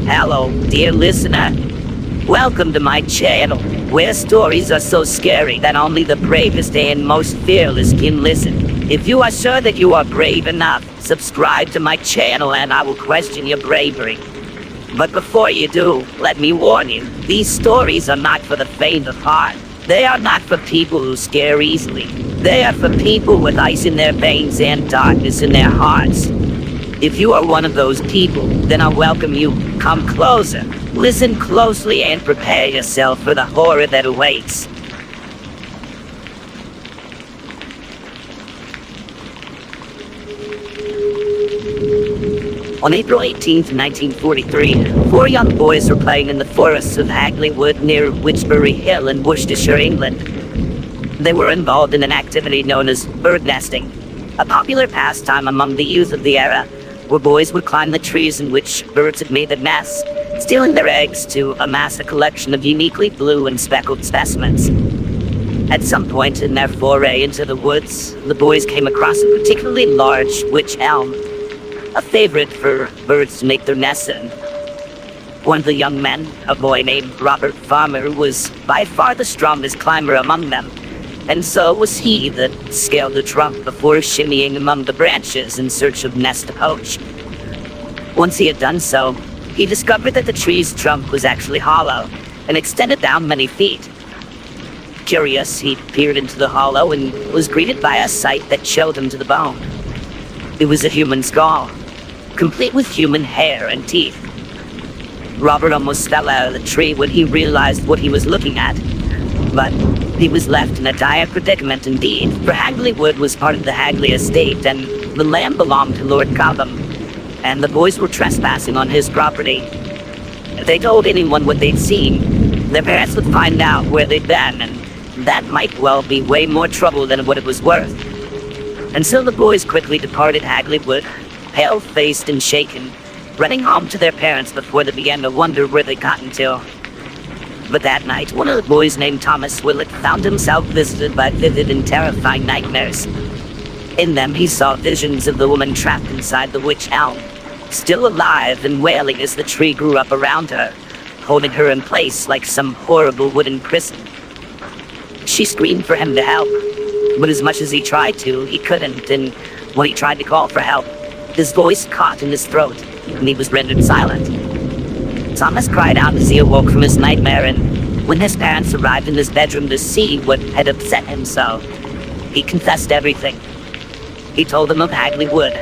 Hello, dear listener. Welcome to my channel, where stories are so scary that only the bravest and most fearless can listen. If you are sure that you are brave enough, subscribe to my channel and I will question your bravery. But before you do, let me warn you, these stories are not for the faint of heart. They are not for people who scare easily. They are for people with ice in their veins and darkness in their hearts. If you are one of those people, then I welcome you. Come closer, listen closely, and prepare yourself for the horror that awaits. On April 18th, 1943, four young boys were playing in the forests of Hagley Wood near Witchbury Hill in Worcestershire, England. They were involved in an activity known as bird nesting, a popular pastime among the youth of the era, where boys would climb the trees in which birds had made their nests, stealing their eggs to amass a collection of uniquely blue and speckled specimens. At some point in their foray into the woods, the boys came across a particularly large wych elm, a favorite for birds to make their nests in. One of the young men, a boy named Robert Farmer, was by far the strongest climber among them, and so was he that scaled the trunk before shimmying among the branches in search of nest to poach. Once he had done so, he discovered that the tree's trunk was actually hollow and extended down many feet. Curious, he peered into the hollow and was greeted by a sight that chilled him to the bone. It was a human skull, complete with human hair and teeth. Robert almost fell out of the tree when he realized what he was looking at, but he was left in a dire predicament indeed, for Hagley Wood was part of the Hagley estate, and the land belonged to Lord Cobham, and the boys were trespassing on his property. If they told anyone what they'd seen, their parents would find out where they'd been, and that might well be way more trouble than what it was worth. And so the boys quickly departed Hagley Wood, pale-faced and shaken, running home to their parents before they began to wonder where they'd gotten to. But that night, one of the boys named Thomas Willett found himself visited by vivid and terrifying nightmares. In them, he saw visions of the woman trapped inside the wych elm, still alive and wailing as the tree grew up around her, holding her in place like some horrible wooden prison. She screamed for him to help, but as much as he tried to, he couldn't, and when he tried to call for help, his voice caught in his throat, and he was rendered silent. Thomas cried out as he awoke from his nightmare, and when his parents arrived in his bedroom to see what had upset him so, he confessed everything. He told them of Hagley Wood,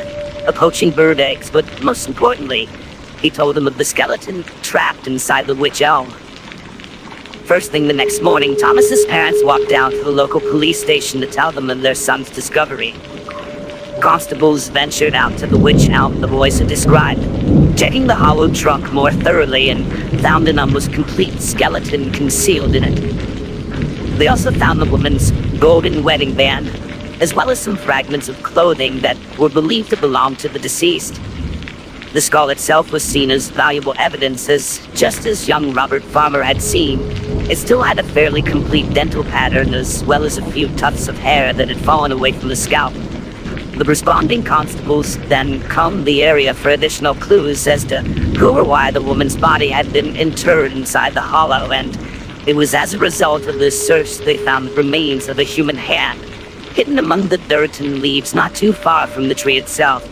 of poaching bird eggs, but most importantly, he told them of the skeleton trapped inside the wych elm. First thing the next morning, Thomas's parents walked down to the local police station to tell them of their son's discovery. Constables ventured out to the wych elm the boys had described, checking the hollow trunk more thoroughly, and found an almost complete skeleton concealed in it. They also found the woman's golden wedding band, as well as some fragments of clothing that were believed to belong to the deceased. The skull itself was seen as valuable evidence, as just as young Robert Farmer had seen, it still had a fairly complete dental pattern, as well as a few tufts of hair that had fallen away from the scalp. The responding constables then combed the area for additional clues as to who or why the woman's body had been interred inside the hollow, and it was as a result of this search they found the remains of a human hand, hidden among the dirt and leaves not too far from the tree itself.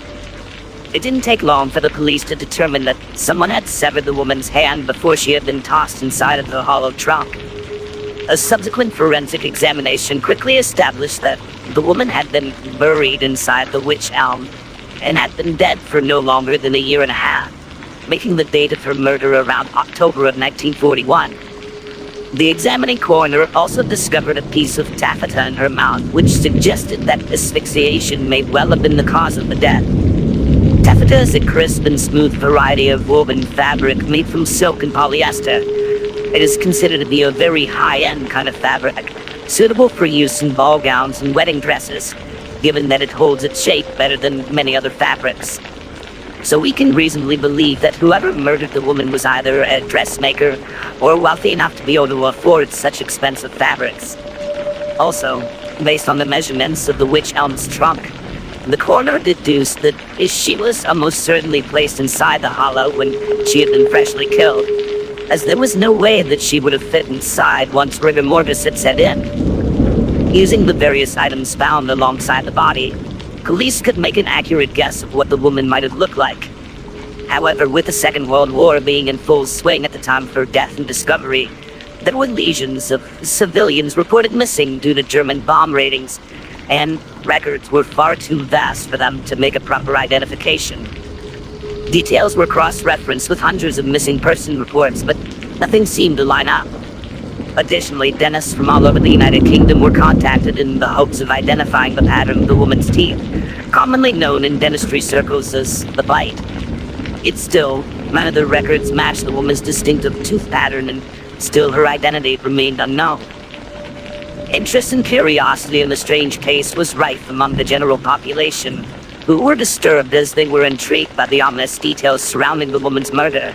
It didn't take long for the police to determine that someone had severed the woman's hand before she had been tossed inside of the hollow trunk. A subsequent forensic examination quickly established that the woman had been buried inside the wych elm and had been dead for no longer than a year and a half, making the date of her murder around October of 1941. The examining coroner also discovered a piece of taffeta in her mouth, which suggested that asphyxiation may well have been the cause of the death. Taffeta is a crisp and smooth variety of woven fabric made from silk and polyester. It is considered to be a very high-end kind of fabric, suitable for use in ball gowns and wedding dresses, given that it holds its shape better than many other fabrics. So we can reasonably believe that whoever murdered the woman was either a dressmaker or wealthy enough to be able to afford such expensive fabrics. Also, Based on the measurements of the witch elm's trunk, the coroner deduced that she was almost certainly placed inside the hollow when she had been freshly killed, as there was no way that she would have fit inside once rigor mortis had set in. Using the various items found alongside the body, police could make an accurate guess of what the woman might have looked like. However, with the Second World War being in full swing at the time of her death and discovery, there were legions of civilians reported missing due to German bomb raidings, and records were far too vast for them to make a proper identification. Details were cross-referenced with hundreds of missing person reports, but nothing seemed to line up. Additionally, dentists from all over the United Kingdom were contacted in the hopes of identifying the pattern of the woman's teeth, commonly known in dentistry circles as the bite. Yet still, none of the records matched the woman's distinctive tooth pattern, and still her identity remained unknown. Interest and curiosity in the strange case was rife among the general population, who were disturbed as they were intrigued by the ominous details surrounding the woman's murder.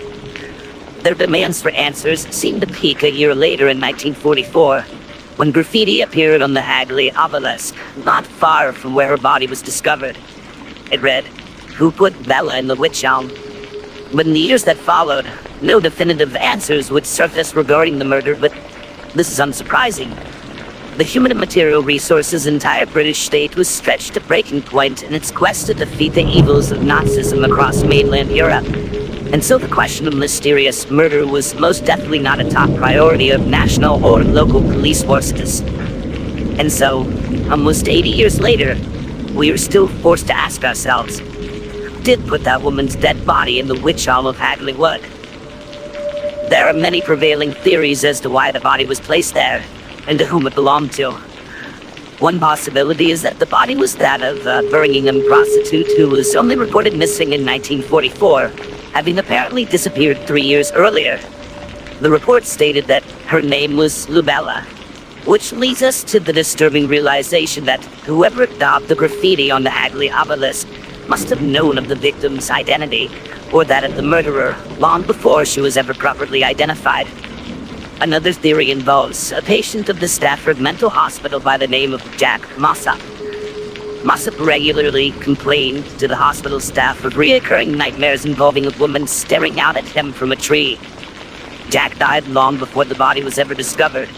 Their demands for answers seemed to peak a year later in 1944, when graffiti appeared on the Hagley obelisk, not far from where her body was discovered. It read, "Who put Bella in the witch elm?" But in the years that followed, no definitive answers would surface regarding the murder, but this is unsurprising. The human and material resources entire British state was stretched to breaking point in its quest to defeat the evils of Nazism across mainland Europe. And so the question of mysterious murder was most definitely not a top priority of national or local police forces. And so, almost 80 years later, we are still forced to ask ourselves, who did put that woman's dead body in the witch elm of Hagley Wood? There are many prevailing theories as to why the body was placed there, and to whom it belonged to. One possibility is that the body was that of a Birmingham prostitute who was only reported missing in 1944, having apparently disappeared 3 years earlier. The report stated that her name was Lubella, which leads us to the disturbing realization that whoever daubed the graffiti on the Hagley obelisk must have known of the victim's identity, or that of the murderer, long before she was ever properly identified. Another theory involves a patient of the Stafford Mental Hospital by the name of Jack Mossop. Mossop regularly complained to the hospital staff of reoccurring nightmares involving a woman staring out at him from a tree. Jack died long before the body was ever discovered,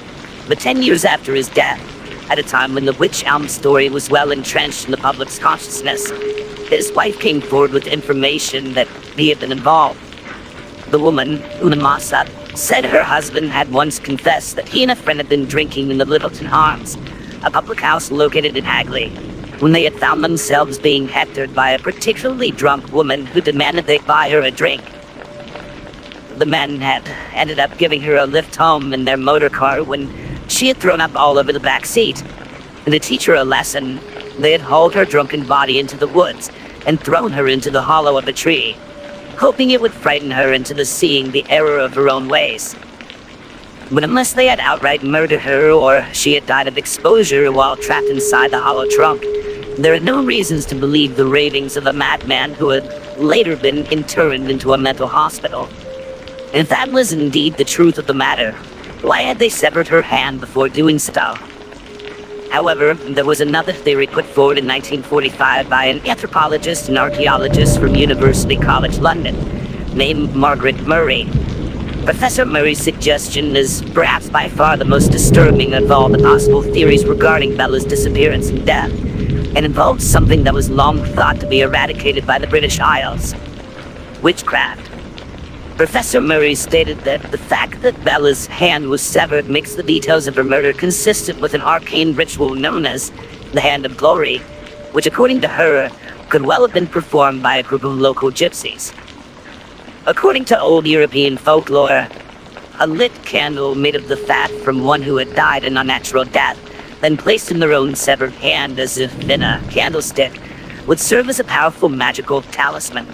but 10 years after his death, at a time when the witch elm story was well entrenched in the public's consciousness, his wife came forward with information that he had been involved. The woman, Una Mossop, said her husband had once confessed that he and a friend had been drinking in the Littleton Arms, a public house located in Hagley, when they had found themselves being hectored by a particularly drunk woman who demanded they buy her a drink. The men had ended up giving her a lift home in their motor car when she had thrown up all over the back seat. And to teach her a lesson, they had hauled her drunken body into the woods and thrown her into the hollow of a tree, hoping it would frighten her into the seeing the error of her own ways. But unless they had outright murdered her or she had died of exposure while trapped inside the hollow trunk, there are no reasons to believe the ravings of a madman who had later been interned into a mental hospital. If that was indeed the truth of the matter, why had they severed her hand before doing so? However, there was another theory put forward in 1945 by an anthropologist and archaeologist from University College London, named Margaret Murray. Professor Murray's suggestion is perhaps by far the most disturbing of all the possible theories regarding Bella's disappearance and death, and involved something that was long thought to be eradicated by the British Isles: witchcraft. Professor Murray stated that the fact that Bella's hand was severed makes the details of her murder consistent with an arcane ritual known as the Hand of Glory, which according to her could well have been performed by a group of local gypsies. According to old European folklore, a lit candle made of the fat from one who had died an unnatural death, then placed in their own severed hand as if in a candlestick, would serve as a powerful magical talisman.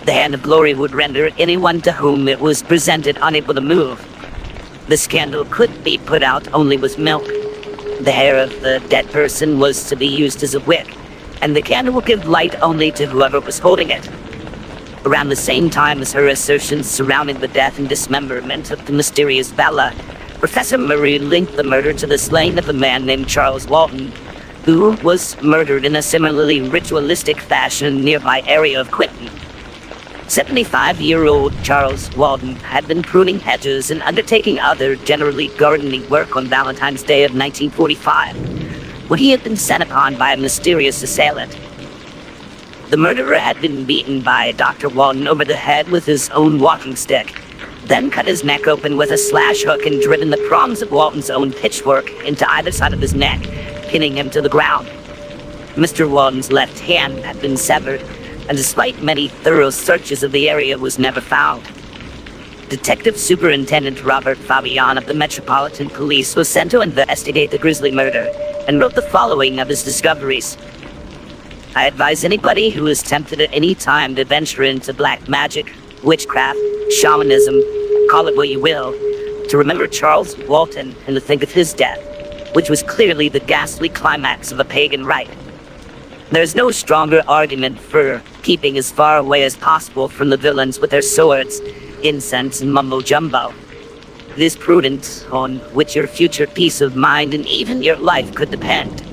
The Hand of Glory would render anyone to whom it was presented unable to move. This candle could be put out only with milk. The hair of the dead person was to be used as a wick, and the candle would give light only to whoever was holding it. Around the same time as her assertions surrounding the death and dismemberment of the mysterious Bella, Professor Murray linked the murder to the slaying of a man named Charles Walton, who was murdered in a similarly ritualistic fashion in the nearby area of Quinton. 75-year-old Charles Walton had been pruning hedges and undertaking other generally gardening work on Valentine's Day of 1945, when he had been set upon by a mysterious assailant. The murderer had been beaten by Dr. Walton over the head with his own walking stick, then cut his neck open with a slash hook and driven the prongs of Walton's own pitchfork into either side of his neck, pinning him to the ground. Mr. Walton's left hand had been severed, and despite many thorough searches of the area, was never found. Detective Superintendent Robert Fabian of the Metropolitan Police was sent to investigate the grisly murder, and wrote the following of his discoveries. I advise anybody who is tempted at any time to venture into black magic, witchcraft, shamanism, call it what you will, to remember Charles Walton and to think of his death, which was clearly the ghastly climax of a pagan rite. There's no stronger argument for keeping as far away as possible from the villains with their swords, incense, and mumbo-jumbo. It is prudent on which your future peace of mind and even your life could depend.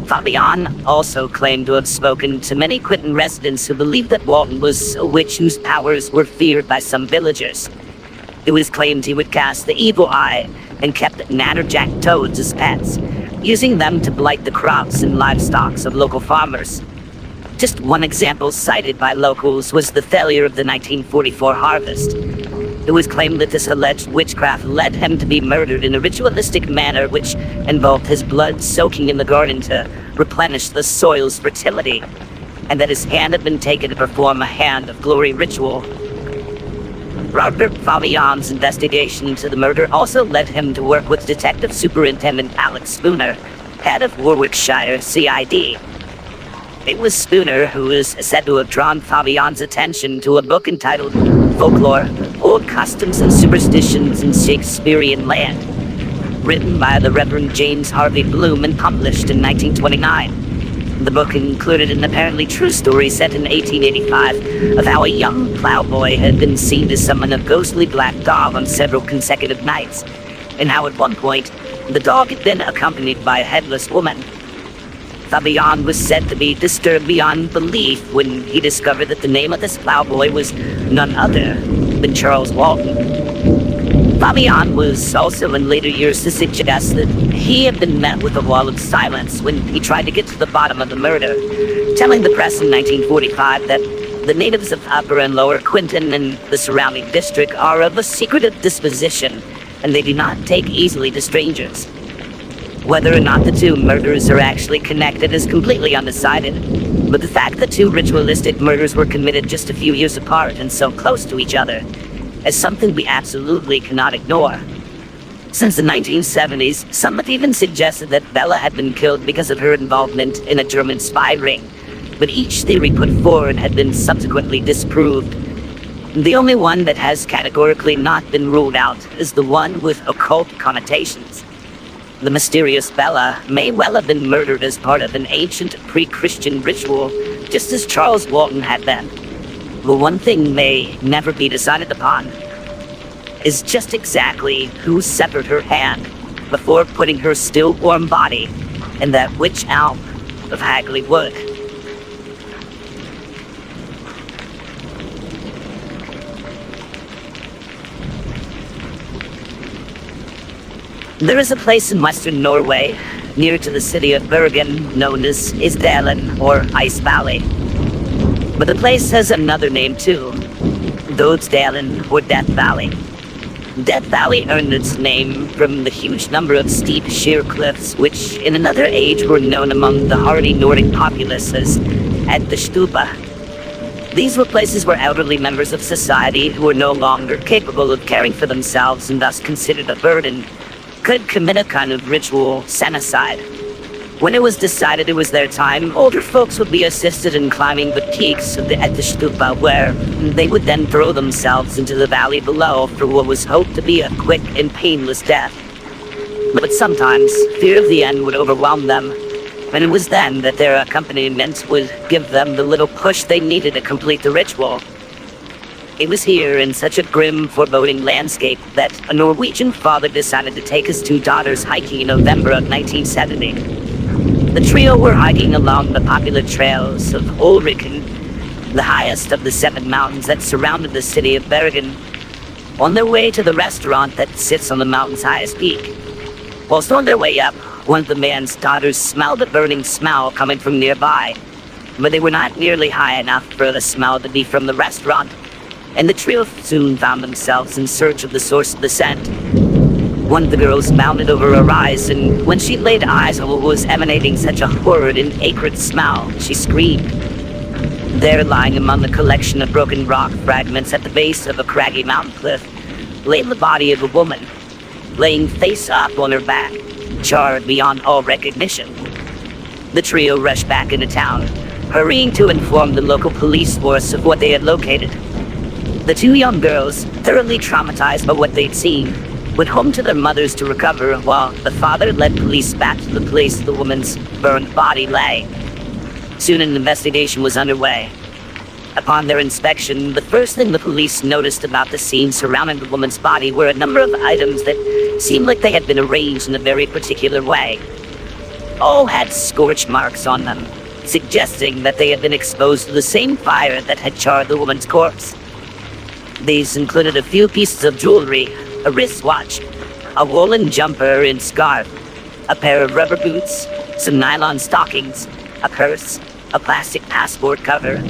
Fabian also claimed to have spoken to many Quinton residents who believed that Walton was a witch whose powers were feared by some villagers. It was claimed he would cast the evil eye and kept natterjack toads as pets, using them to blight the crops and livestock of local farmers. Just one example cited by locals was the failure of the 1944 harvest. It was claimed that this alleged witchcraft led him to be murdered in a ritualistic manner which involved his blood soaking in the garden to replenish the soil's fertility, and that his hand had been taken to perform a hand of glory ritual. Robert Fabian's investigation into the murder also led him to work with Detective Superintendent Alex Spooner, head of Warwickshire CID. It was Spooner who is said to have drawn Fabian's attention to a book entitled Folklore, Old Customs and Superstitions in Shakespearean Land, written by the Reverend James Harvey Bloom and published in 1929. The book included an apparently true story set in 1885 of how a young plowboy had been seen to summon a ghostly black dog on several consecutive nights, and how at one point the dog had been accompanied by a headless woman. Fabian was said to be disturbed beyond belief when he discovered that the name of this plowboy was none other than Charles Walton. Fabian was also in later years to suggest that he had been met with a wall of silence when he tried to get to the bottom of the murder, telling the press in 1945 that the natives of Upper and Lower Quinton and the surrounding district are of a secretive disposition, and they do not take easily to strangers. Whether or not the two murders are actually connected is completely undecided, but the fact that two ritualistic murders were committed just a few years apart and so close to each other is something we absolutely cannot ignore. Since the 1970s, some have even suggested that Bella had been killed because of her involvement in a German spy ring, but each theory put forward had been subsequently disproved. The only one that has categorically not been ruled out is the one with occult connotations. The mysterious Bella may well have been murdered as part of an ancient pre-Christian ritual, just as Charles Walton had been. But one thing may never be decided upon is just exactly who severed her hand before putting her still warm body in that witch elm of Hagley Wood. There is a place in western Norway, near to the city of Bergen, known as Isdalen, or Ice Valley. But the place has another name too, Dødsdalen, or Death Valley. Death Valley earned its name from the huge number of steep, sheer cliffs, which in another age were known among the hardy Nordic populace as Ættestupa. These were places where elderly members of society who were no longer capable of caring for themselves and thus considered a burden could commit a kind of ritual genocide. When it was decided it was their time, older folks would be assisted in climbing the peaks of the Ættestupa, where they would then throw themselves into the valley below for what was hoped to be a quick and painless death. But sometimes, fear of the end would overwhelm them, and it was then that their accompaniment would give them the little push they needed to complete the ritual. It was here, in such a grim, foreboding landscape, that a Norwegian father decided to take his two daughters hiking in November of 1970. The trio were hiking along the popular trails of Ulriken, the highest of the 7 mountains that surrounded the city of Bergen, on their way to the restaurant that sits on the mountain's highest peak. Whilst on their way up, one of the man's daughters smelled a burning smell coming from nearby, but they were not nearly high enough for the smell to be from the restaurant, and the trio soon found themselves in search of the source of the scent. One of the girls mounted over a rise, and when she laid eyes on what was emanating such a horrid and acrid smell, she screamed. There, lying among the collection of broken rock fragments at the base of a craggy mountain cliff, lay the body of a woman, laying face up on her back, charred beyond all recognition. The trio rushed back into town, hurrying to inform the local police force of what they had located. The 2 young girls, thoroughly traumatized by what they'd seen, went home to their mothers to recover, while the father led police back to the place the woman's burned body lay. Soon an investigation was underway. Upon their inspection, the first thing the police noticed about the scene surrounding the woman's body were a number of items that seemed like they had been arranged in a very particular way. All had scorch marks on them, suggesting that they had been exposed to the same fire that had charred the woman's corpse. These included a few pieces of jewelry, a wristwatch, a woolen jumper and scarf, a pair of rubber boots, some nylon stockings, a purse, a plastic passport cover,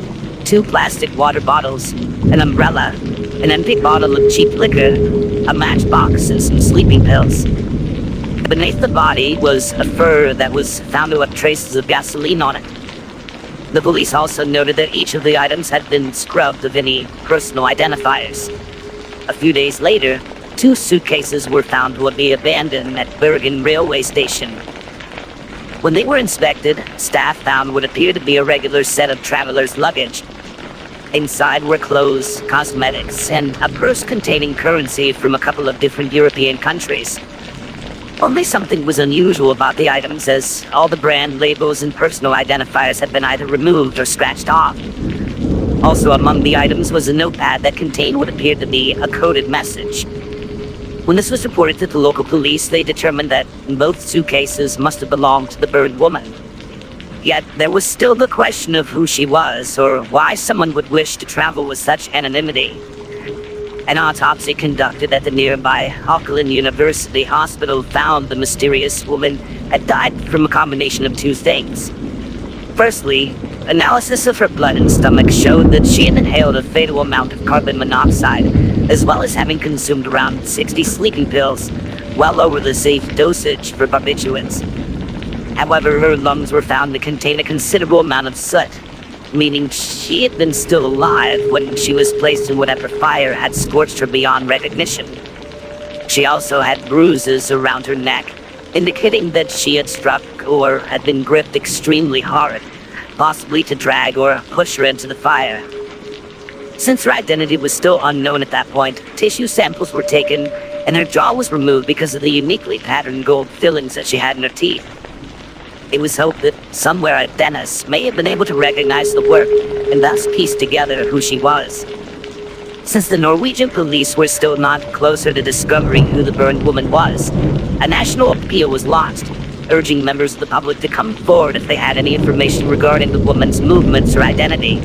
2 plastic water bottles, an umbrella, an empty bottle of cheap liquor, a matchbox, and some sleeping pills. Beneath the body was a fur that was found to have traces of gasoline on it. The police also noted that each of the items had been scrubbed of any personal identifiers. A few days later, 2 suitcases were found to be abandoned at Bergen railway station. When they were inspected, staff found what appeared to be a regular set of travelers' luggage. Inside were clothes, cosmetics, and a purse containing currency from a couple of different European countries. Only something was unusual about the items, as all the brand labels and personal identifiers had been either removed or scratched off. Also among the items was a notepad that contained what appeared to be a coded message. When this was reported to the local police, they determined that both suitcases must have belonged to the burned woman. Yet there was still the question of who she was, or why someone would wish to travel with such anonymity. An autopsy conducted at the nearby Auckland University Hospital found the mysterious woman had died from a combination of 2 things. Firstly, analysis of her blood and stomach showed that she had inhaled a fatal amount of carbon monoxide, as well as having consumed around 60 sleeping pills, well over the safe dosage for barbiturates. However, her lungs were found to contain a considerable amount of soot, meaning she had been still alive when she was placed in whatever fire had scorched her beyond recognition. She also had bruises around her neck, indicating that she had struck or had been gripped extremely hard, possibly to drag or push her into the fire. Since her identity was still unknown at that point, tissue samples were taken, and her jaw was removed because of the uniquely patterned gold fillings that she had in her teeth. It was hoped that somewhere a dentist may have been able to recognize the work and thus piece together who she was. Since the Norwegian police were still not closer to discovering who the burned woman was, a national appeal was launched, urging members of the public to come forward if they had any information regarding the woman's movements or identity.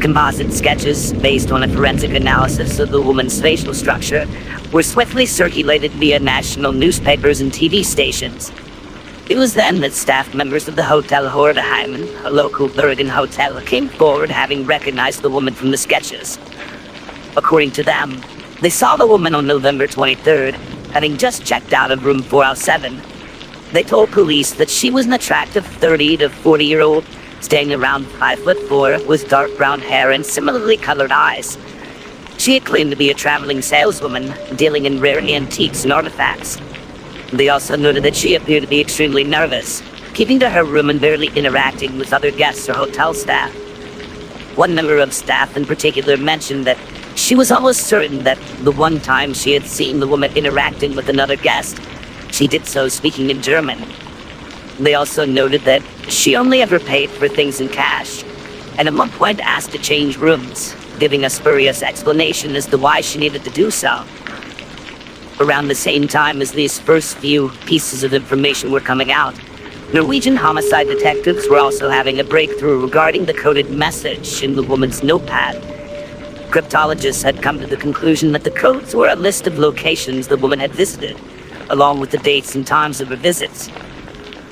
Composite sketches, based on a forensic analysis of the woman's facial structure, were swiftly circulated via national newspapers and TV stations. It was then that staff members of the Hotel Hordeheimen, a local Bergen hotel, came forward having recognized the woman from the sketches. According to them, they saw the woman on November 23rd, having just checked out of room 407. They told police that she was an attractive 30 to 40-year-old, staying around 5'4", with dark brown hair and similarly colored eyes. She had claimed to be a traveling saleswoman, dealing in rare antiques and artifacts. They also noted that she appeared to be extremely nervous, keeping to her room and barely interacting with other guests or hotel staff. One member of staff in particular mentioned that she was almost certain that the one time she had seen the woman interacting with another guest, she did so speaking in German. They also noted that she only ever paid for things in cash, and at one point asked to change rooms, giving a spurious explanation as to why she needed to do so. Around the same time as these first few pieces of information were coming out, Norwegian homicide detectives were also having a breakthrough regarding the coded message in the woman's notepad. Cryptologists had come to the conclusion that the codes were a list of locations the woman had visited, along with the dates and times of her visits.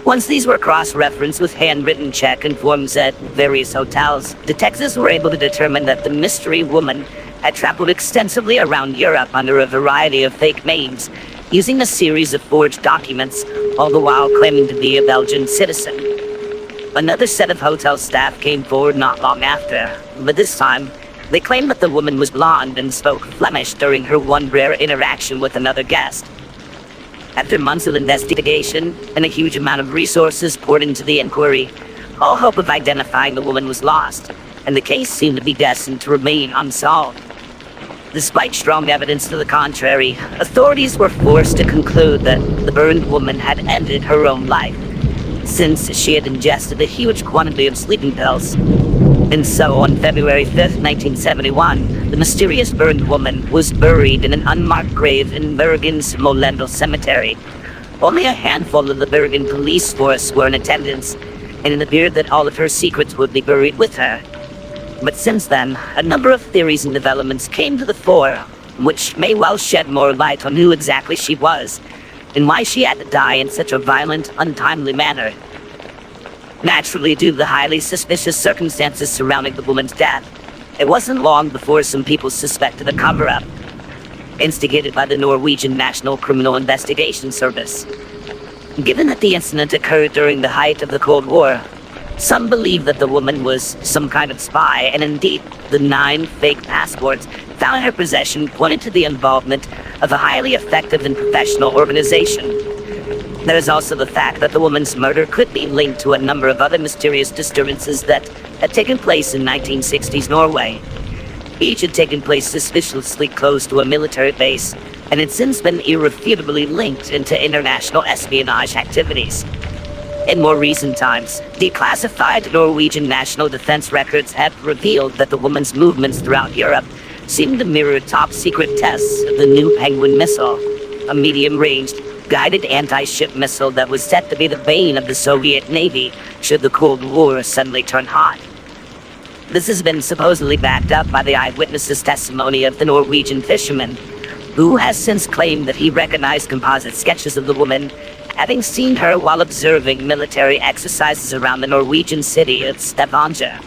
Once these were cross-referenced with handwritten check and forms at various hotels, detectives were able to determine that the mystery woman had traveled extensively around Europe under a variety of fake names, using a series of forged documents, all the while claiming to be a Belgian citizen. Another set of hotel staff came forward not long after, but this time, they claimed that the woman was blonde and spoke Flemish during her one rare interaction with another guest. After months of investigation and a huge amount of resources poured into the inquiry, all hope of identifying the woman was lost, and the case seemed to be destined to remain unsolved. Despite strong evidence to the contrary, authorities were forced to conclude that the burned woman had ended her own life, since she had ingested a huge quantity of sleeping pills. And so, on February 5th, 1971, the mysterious burned woman was buried in an unmarked grave in Bergen's Molendal Cemetery. Only a handful of the Bergen police force were in attendance, and it appeared that all of her secrets would be buried with her. But since then, a number of theories and developments came to the fore, which may well shed more light on who exactly she was, and why she had to die in such a violent, untimely manner. Naturally, due to the highly suspicious circumstances surrounding the woman's death, it wasn't long before some people suspected a cover-up, instigated by the Norwegian National Criminal Investigation Service. Given that the incident occurred during the height of the Cold War, some believe that the woman was some kind of spy, and indeed, the 9 fake passports found in her possession pointed to the involvement of a highly effective and professional organization. There is also the fact that the woman's murder could be linked to a number of other mysterious disturbances that had taken place in 1960s Norway. Each had taken place suspiciously close to a military base, and had since been irrefutably linked into international espionage activities. In more recent times, declassified Norwegian national defense records have revealed that the woman's movements throughout Europe seemed to mirror top-secret tests of the new Penguin missile, a medium-ranged, guided anti-ship missile that was set to be the bane of the Soviet Navy should the Cold War suddenly turn hot. This has been supposedly backed up by the eyewitness's testimony of the Norwegian fisherman, who has since claimed that he recognized composite sketches of the woman, having seen her while observing military exercises around the Norwegian city of Stavanger.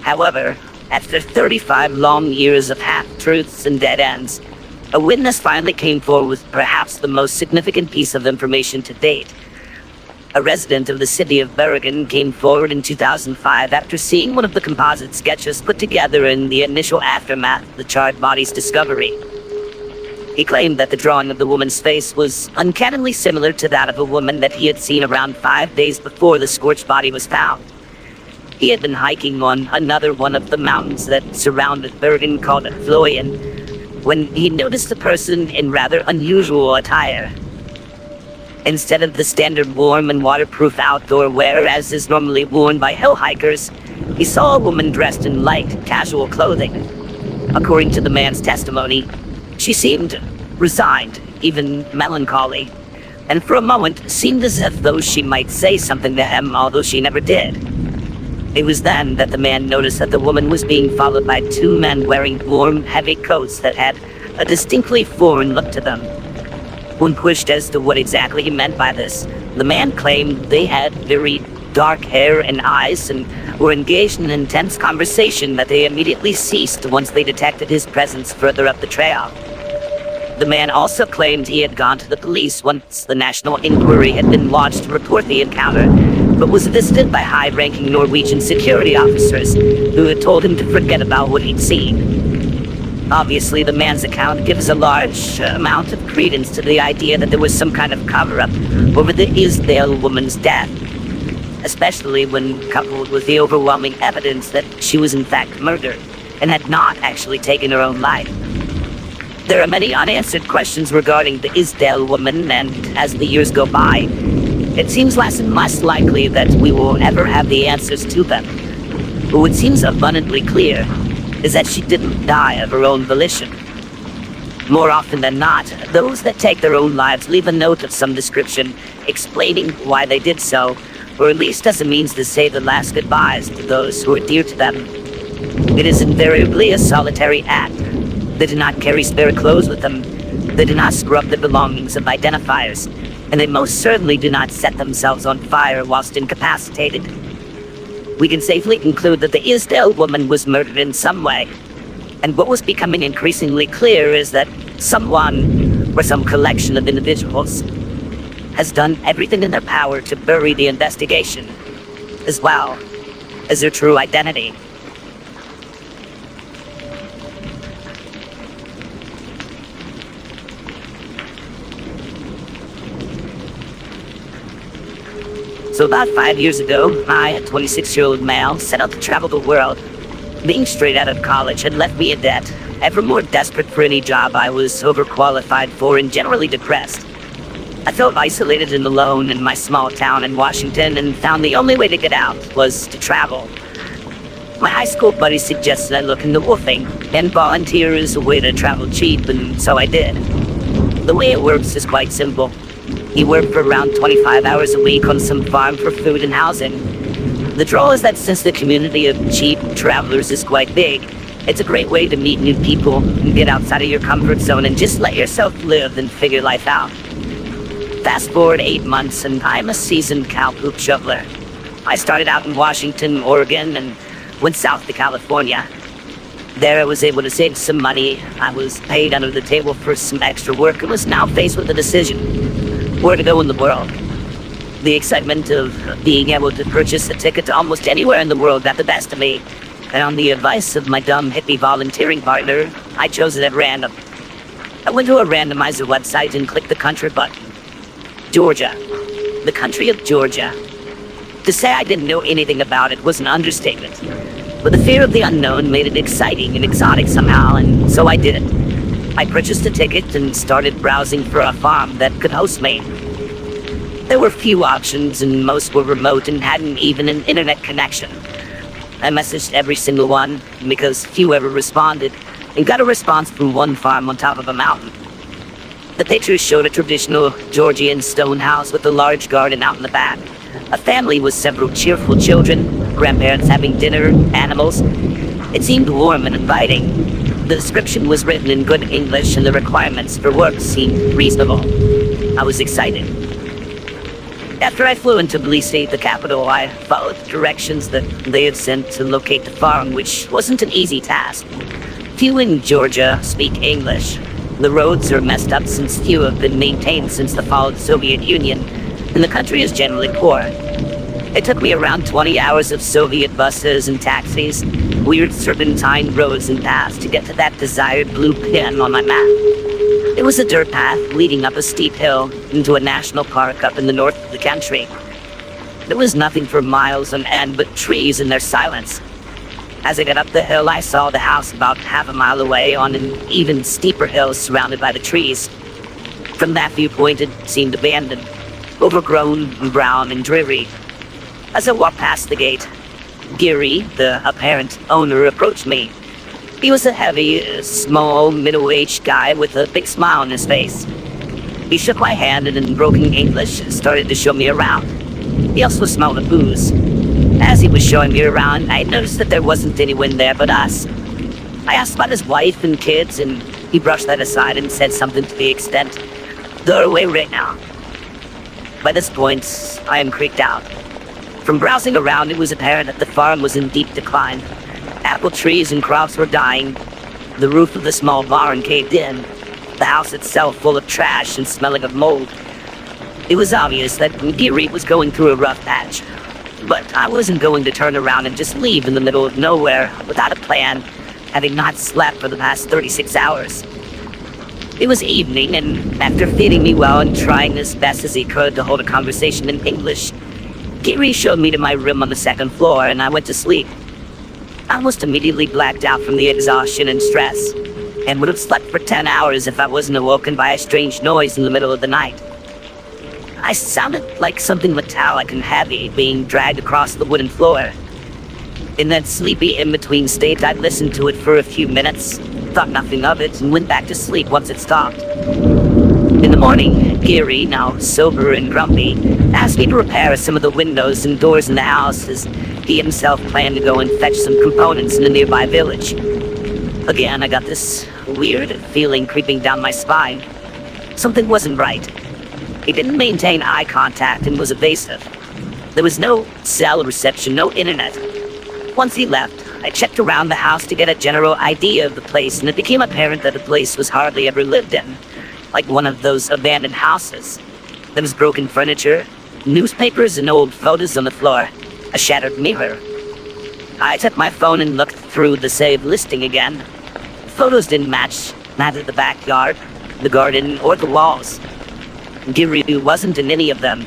However, after 35 long years of half-truths and dead ends, a witness finally came forward with perhaps the most significant piece of information to date. A resident of the city of Bergen came forward in 2005 after seeing one of the composite sketches put together in the initial aftermath of the charred body's discovery. He claimed that the drawing of the woman's face was uncannily similar to that of a woman that he had seen around 5 days before the scorched body was found. He had been hiking on another one of the mountains that surrounded Bergen called Floyen, when he noticed a person in rather unusual attire. Instead of the standard warm and waterproof outdoor wear as is normally worn by hill hikers, he saw a woman dressed in light, casual clothing. According to the man's testimony, she seemed resigned, even melancholy, and for a moment seemed as if though she might say something to him, although she never did. It was then that the man noticed that the woman was being followed by 2 men wearing warm, heavy coats that had a distinctly foreign look to them. When pushed as to what exactly he meant by this, the man claimed they had very dark hair and eyes and were engaged in an intense conversation that they immediately ceased once they detected his presence further up the trail. The man also claimed he had gone to the police once the national inquiry had been lodged to report the encounter, but was visited by high-ranking Norwegian security officers who had told him to forget about what he'd seen. Obviously, the man's account gives a large amount of credence to the idea that there was some kind of cover-up over the Isdale woman's death, especially when coupled with the overwhelming evidence that she was in fact murdered and had not actually taken her own life. There are many unanswered questions regarding the Isdale woman, and as the years go by, it seems less and less likely that we will ever have the answers to them. But what seems abundantly clear is that she didn't die of her own volition. More often than not, those that take their own lives leave a note of some description explaining why they did so, or at least as a means to say the last goodbyes to those who are dear to them. It is invariably a solitary act. They do not carry spare clothes with them. They do not scrub the belongings of identifiers, and they most certainly do not set themselves on fire whilst incapacitated. We can safely conclude that the Isdale woman was murdered in some way, and what was becoming increasingly clear is that someone, or some collection of individuals, has done everything in their power to bury the investigation, as well as their true identity. So about 5 years ago, I, a 26-year-old male, set out to travel the world. Being straight out of college had left me in debt, ever more desperate for any job I was overqualified for and generally depressed. I felt isolated and alone in my small town in Washington and found the only way to get out was to travel. My high school buddy suggested I look into wolfing and volunteer as a way to travel cheap, and so I did. The way it works is quite simple. You work for around 25 hours a week on some farm for food and housing. The draw is that since the community of cheap travelers is quite big, it's a great way to meet new people and get outside of your comfort zone and just let yourself live and figure life out. Fast forward 8 months and I'm a seasoned cow poop shoveler. I started out in Washington, Oregon, and went south to California. There I was able to save some money. I was paid under the table for some extra work and was now faced with a decision. Where to go in the world. The excitement of being able to purchase a ticket to almost anywhere in the world got the best of me, and on the advice of my dumb hippie volunteering partner, I chose it at random. I went to a randomizer website and clicked the country button. Georgia. The country of Georgia. To say I didn't know anything about it was an understatement, but the fear of the unknown made it exciting and exotic somehow, and so I did it. I purchased a ticket and started browsing for a farm that could host me. There were few options and most were remote and hadn't even an internet connection. I messaged every single one because few ever responded, and got a response from one farm on top of a mountain. The pictures showed a traditional Georgian stone house with a large garden out in the back. A family with several cheerful children, grandparents having dinner, animals. It seemed warm and inviting. The description was written in good English and the requirements for work seemed reasonable. I was excited. After I flew into Tbilisi, the capital, I followed the directions that they had sent to locate the farm, which wasn't an easy task. Few in Georgia speak English. The roads are messed up since few have been maintained since the fall of the Soviet Union, and the country is generally poor. It took me around 20 hours of Soviet buses and taxis, weird serpentine roads and paths to get to that desired blue pin on my map. It was a dirt path leading up a steep hill into a national park up in the north of the country. There was nothing for miles on end but trees and their silence. As I got up the hill, I saw the house about half a mile away on an even steeper hill surrounded by the trees. From that viewpoint, it seemed abandoned, overgrown and brown and dreary. As I walked past the gate, Giri, the apparent owner, approached me. He was a heavy, small, middle-aged guy with a big smile on his face. He shook my hand and in broken English started to show me around. He also smelled of booze. As he was showing me around, I noticed that there wasn't anyone there but us. I asked about his wife and kids, and he brushed that aside and said something to the extent, "They're away right now." By this point, I am creeped out. From browsing around, it was apparent that the farm was in deep decline. Apple trees and crops were dying. The roof of the small barn caved in. The house itself full of trash and smelling of mold. It was obvious that Giri was going through a rough patch. But I wasn't going to turn around and just leave in the middle of nowhere without a plan, having not slept for the past 36 hours. It was evening, and after feeding me well and trying as best as he could to hold a conversation in English, Giri showed me to my room on the second floor, and I went to sleep. I almost immediately blacked out from the exhaustion and stress, and would have slept for 10 hours if I wasn't awoken by a strange noise in the middle of the night. I sounded like something metallic and heavy being dragged across the wooden floor. In that sleepy in-between state, I listened to it for a few minutes, thought nothing of it, and went back to sleep once it stopped. In the morning, Geary, now sober and grumpy, asked me to repair some of the windows and doors in the house, as he himself planned to go and fetch some components in a nearby village. Again, I got this weird feeling creeping down my spine. Something wasn't right. He didn't maintain eye contact and was evasive. There was no cell reception, no internet. Once he left, I checked around the house to get a general idea of the place, and it became apparent that the place was hardly ever lived in, like one of those abandoned houses. There was broken furniture, newspapers and old photos on the floor, a shattered mirror. I took my phone and looked through the saved listing again. Photos didn't match neither the backyard, the garden, or the walls. Geary wasn't in any of them.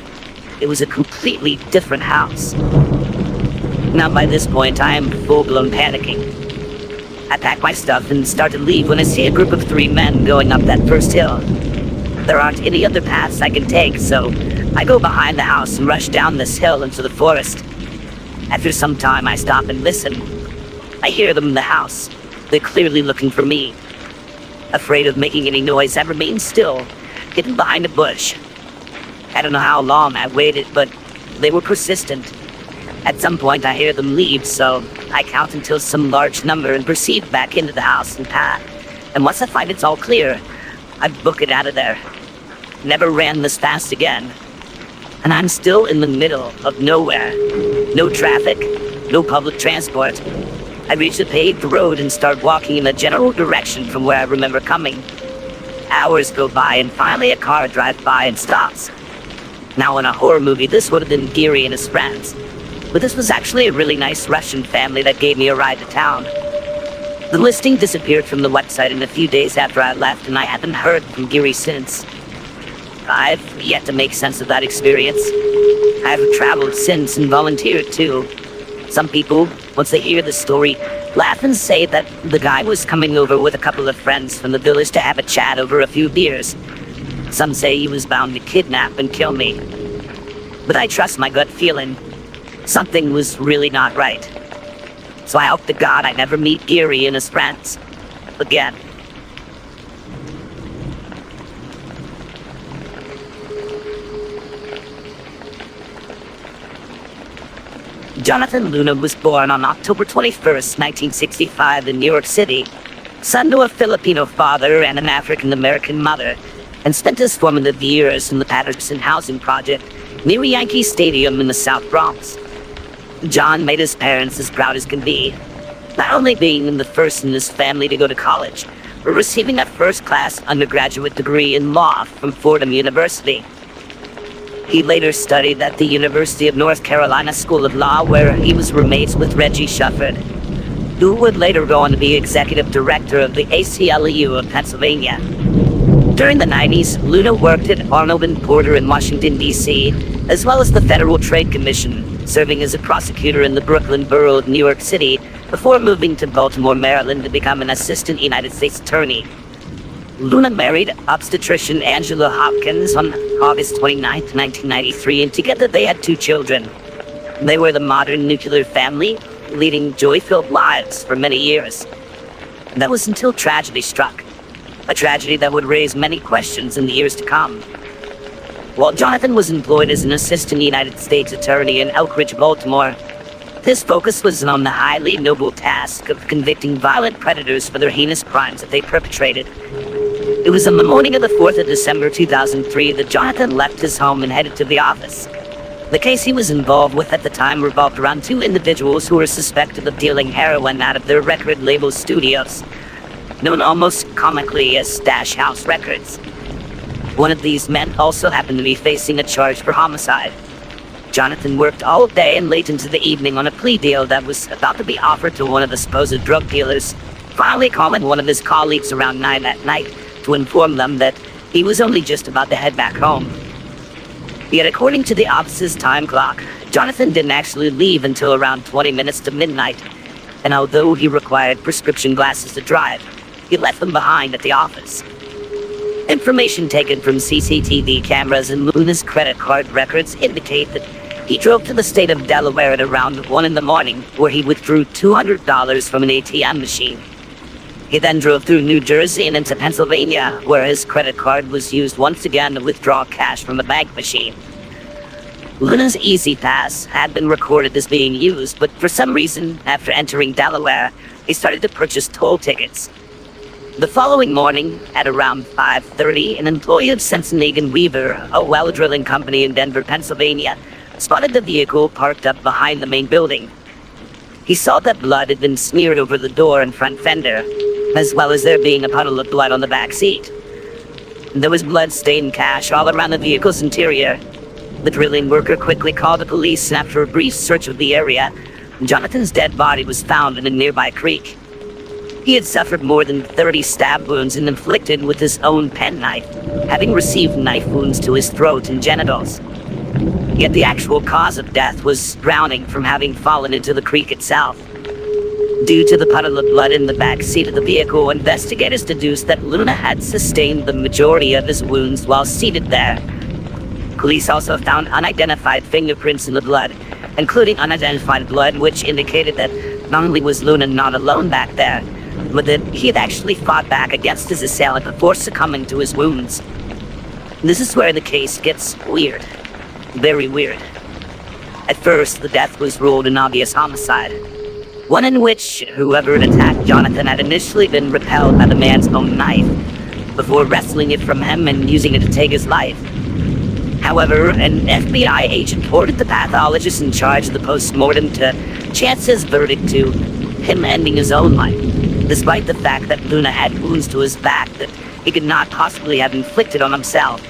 It was a completely different house. Now by this point, I am full-blown panicking. I pack my stuff and start to leave when I see a group of 3 men going up that first hill. There aren't any other paths I can take, so I go behind the house and rush down this hill into the forest. After some time, I stop and listen. I hear them in the house. They're clearly looking for me. Afraid of making any noise, I remain still, hidden behind a bush. I don't know how long I waited, but they were persistent. At some point, I hear them leave, so I count until some large number and proceed back into the house and path. And once I find it's all clear, I book it out of there. Never ran this fast again. And I'm still in the middle of nowhere. No traffic, no public transport. I reach the paved road and start walking in a general direction from where I remember coming. Hours go by and finally a car drives by and stops. Now in a horror movie, this would have been Geary and his friends. But this was actually a really nice Russian family that gave me a ride to town. The listing disappeared from the website in a few days after I left, and I haven't heard from Geary since. I've yet to make sense of that experience. I've traveled since and volunteered too. Some people, once they hear the story, laugh and say that the guy was coming over with a couple of friends from the village to have a chat over a few beers. Some say he was bound to kidnap and kill me. But I trust my gut feeling. Something was really not right. So I hope to God I never meet Geary and his friends again. Jonathan Luna was born on October 21st, 1965 in New York City, son to a Filipino father and an African-American mother, and spent his formative years in the Patterson Housing Project near Yankee Stadium in the South Bronx. John made his parents as proud as can be, not only being the first in his family to go to college, but receiving a first-class undergraduate degree in law from Fordham University. He later studied at the University of North Carolina School of Law, where he was roommates with Reggie Shufford, who would later go on to be executive director of the ACLU of Pennsylvania. During the 90s, Luna worked at Arnold and Porter in Washington, D.C., as well as the Federal Trade Commission, serving as a prosecutor in the Brooklyn borough of New York City, before moving to Baltimore, Maryland to become an assistant United States attorney. Luna married obstetrician Angela Hopkins on August 29, 1993, and together they had 2 children. They were the modern nuclear family, leading joy-filled lives for many years. And that was until tragedy struck. A tragedy that would raise many questions in the years to come. While Jonathan was employed as an assistant United States attorney in Elk Ridge, Baltimore, his focus was on the highly noble task of convicting violent predators for their heinous crimes that they perpetrated. It was on the morning of the 4th of December 2003 that Jonathan left his home and headed to the office. The case he was involved with at the time revolved around 2 individuals who were suspected of dealing heroin out of their record label studios, known almost comically as Stash House Records. One of these men also happened to be facing a charge for homicide. Jonathan worked all day and late into the evening on a plea deal that was about to be offered to one of the supposed drug dealers, finally calling one of his colleagues around 9 at night to inform them that he was only just about to head back home. Yet according to the office's time clock, Jonathan didn't actually leave until around 20 minutes to midnight, and although he required prescription glasses to drive, he left them behind at the office. Information taken from CCTV cameras and Luna's credit card records indicate that He drove to the state of Delaware at around 1 in the morning, where he withdrew $200 from an ATM machine. He then drove through New Jersey and into Pennsylvania, where his credit card was used once again to withdraw cash from a bank machine. Luna's Easy Pass had been recorded as being used, but for some reason, after entering Delaware, he started to purchase toll tickets. The following morning, at around 5:30, an employee of Sensenhagen Weaver, a well drilling company in Denver, Pennsylvania, spotted the vehicle parked up behind the main building. He saw that blood had been smeared over the door and front fender, as well as there being a puddle of blood on the back seat. There was blood-stained cash all around the vehicle's interior. The drilling worker quickly called the police, and after a brief search of the area, Jonathan's dead body was found in a nearby creek. He had suffered more than 30 stab wounds and inflicted with his own penknife, having received knife wounds to his throat and genitals. Yet the actual cause of death was drowning from having fallen into the creek itself. Due to the puddle of blood in the back seat of the vehicle, investigators deduced that Luna had sustained the majority of his wounds while seated there. Police also found unidentified fingerprints in the blood, including unidentified blood which indicated that not only was Luna not alone back there, but that he had actually fought back against his assailant before succumbing to his wounds. This is where the case gets weird. Very weird. At first, the death was ruled an obvious homicide, one in which whoever had attacked Jonathan had initially been repelled by the man's own knife, before wresting it from him and using it to take his life. However, an FBI agent ordered the pathologist in charge of the post-mortem to chance his verdict to him ending his own life, despite the fact that Luna had wounds to his back that he could not possibly have inflicted on himself.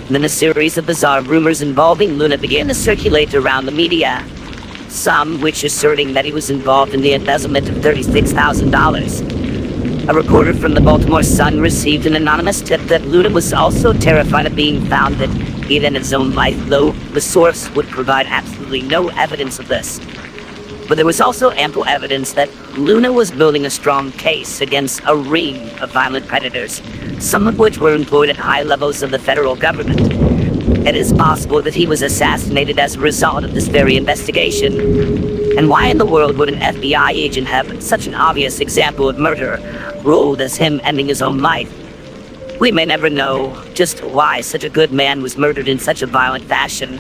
Then a series of bizarre rumors involving Luna began to circulate around the media, some which asserting that he was involved in the embezzlement of $36,000. A reporter from the Baltimore Sun received an anonymous tip that Luna was also terrified of being found that he had ended his own life, though the source would provide absolutely no evidence of this. But there was also ample evidence that Luna was building a strong case against a ring of violent predators, some of which were employed at high levels of the federal government. It is possible that he was assassinated as a result of this very investigation. And why in the world would an FBI agent have such an obvious example of murder ruled as him ending his own life? We may never know just why such a good man was murdered in such a violent fashion,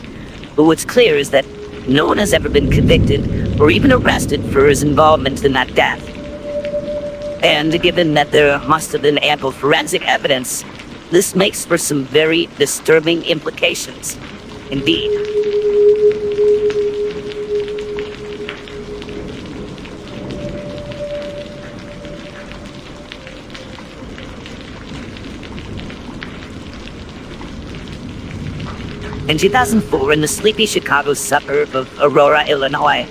but what's clear is that no one has ever been convicted or even arrested for his involvement in that death. And given that there must have been ample forensic evidence, this makes for some very disturbing implications indeed. In 2004, in the sleepy Chicago suburb of Aurora, Illinois,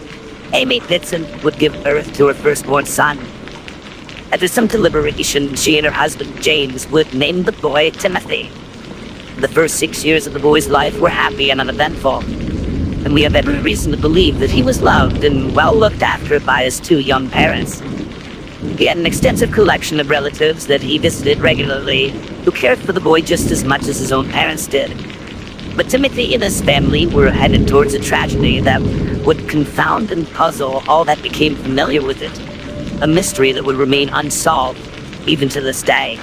Amy Pitson would give birth to her firstborn son. After some deliberation, she and her husband, James, would name the boy Timothy. The first 6 years of the boy's life were happy and uneventful, and we have every reason to believe that he was loved and well looked after by his two young parents. He had an extensive collection of relatives that he visited regularly, who cared for the boy just as much as his own parents did. But Timothy and his family were headed towards a tragedy that would confound and puzzle all that became familiar with it, a mystery that would remain unsolved even to this day.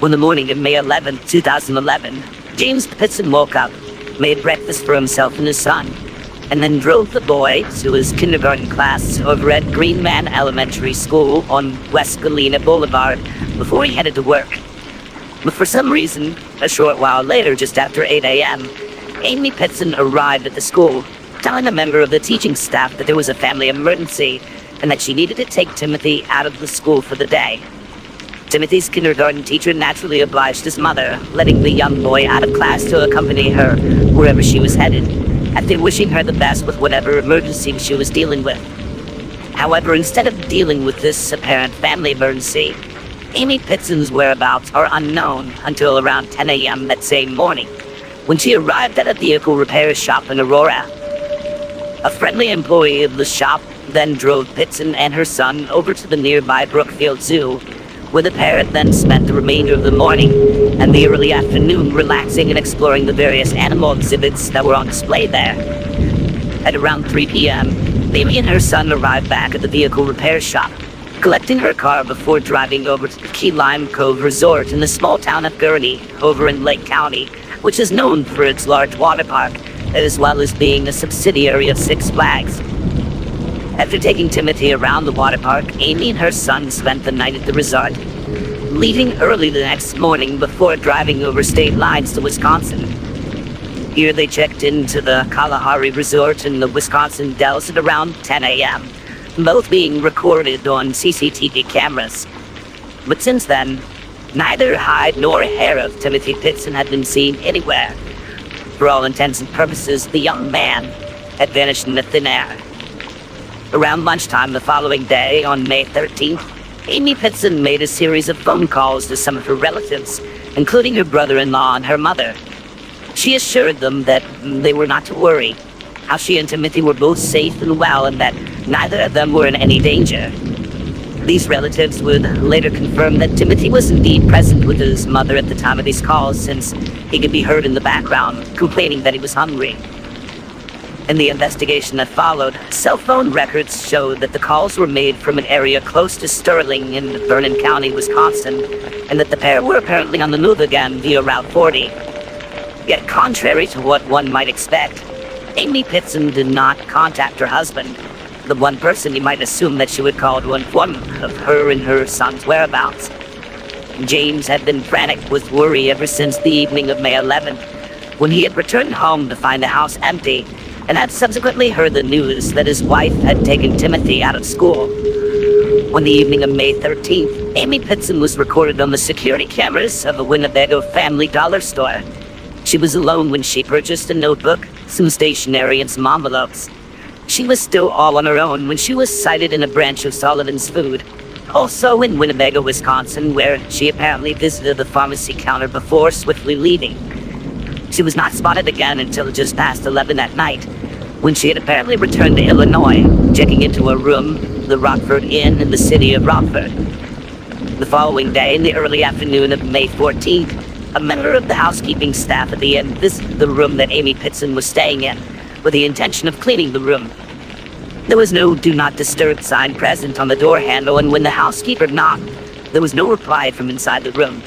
On the morning of May 11, 2011, James Pitson woke up, made breakfast for himself and his son, and then drove the boy to his kindergarten class over at Greenman Elementary School on West Galena Boulevard before he headed to work. But for some reason, a short while later, just after 8 a.m., Amy Pitson arrived at the school, telling a member of the teaching staff that there was a family emergency and that she needed to take Timothy out of the school for the day. Timothy's kindergarten teacher naturally obliged his mother, letting the young boy out of class to accompany her wherever she was headed, after wishing her the best with whatever emergency she was dealing with. However, instead of dealing with this apparent family emergency, Amy Pitson's whereabouts are unknown until around 10 a.m. that same morning, when she arrived at a vehicle repair shop in Aurora. A friendly employee of the shop then drove Pitson and her son over to the nearby Brookfield Zoo, where the pair had then spent the remainder of the morning and the early afternoon relaxing and exploring the various animal exhibits that were on display there. At around 3 p.m., Amy and her son arrived back at the vehicle repair shop, collecting her car before driving over to the Key Lime Cove Resort in the small town of Gurney, over in Lake County, which is known for its large water park, as well as being a subsidiary of Six Flags. After taking Timothy around the water park, Amy and her son spent the night at the resort, leaving early the next morning before driving over state lines to Wisconsin. Here they checked into the Kalahari Resort in the Wisconsin Dells at around 10 a.m., both being recorded on CCTV cameras. But since then, neither hide nor hair of Timothy Pitson had been seen anywhere. For all intents and purposes, the young man had vanished into thin air. Around lunchtime the following day, on May 13th, Amy Pitson made a series of phone calls to some of her relatives, including her brother-in-law and her mother. She assured them that they were not to worry, how she and Timothy were both safe and well, and that neither of them were in any danger. These relatives would later confirm that Timothy was indeed present with his mother at the time of these calls, since he could be heard in the background, complaining that he was hungry. In the investigation that followed, cell phone records showed that the calls were made from an area close to Sterling in Vernon County, Wisconsin, and that the pair were apparently on the move again via Route 40. Yet contrary to what one might expect, Amy Pitson did not contact her husband, the one person you might assume that she would call to inform of her and her son's whereabouts. James had been frantic with worry ever since the evening of May 11th, when he had returned home to find the house empty, and had subsequently heard the news that his wife had taken Timothy out of school. On the evening of May 13th, Amy Pitson was recorded on the security cameras of a Winnebago Family Dollar store. She was alone when she purchased a notebook, some stationery, and some envelopes. She was still all on her own when she was sighted in a branch of Sullivan's Food, also in Winnebago, Wisconsin, where she apparently visited the pharmacy counter before swiftly leaving. She was not spotted again until just past 11 at night, when she had apparently returned to Illinois, checking into a room, the Rockford Inn in the city of Rockford. The following day, in the early afternoon of May 14th, a member of the housekeeping staff at the inn visited the room that Amy Pitson was staying in, with the intention of cleaning the room. There was no "Do Not Disturb" sign present on the door handle, and when the housekeeper knocked, there was no reply from inside the room.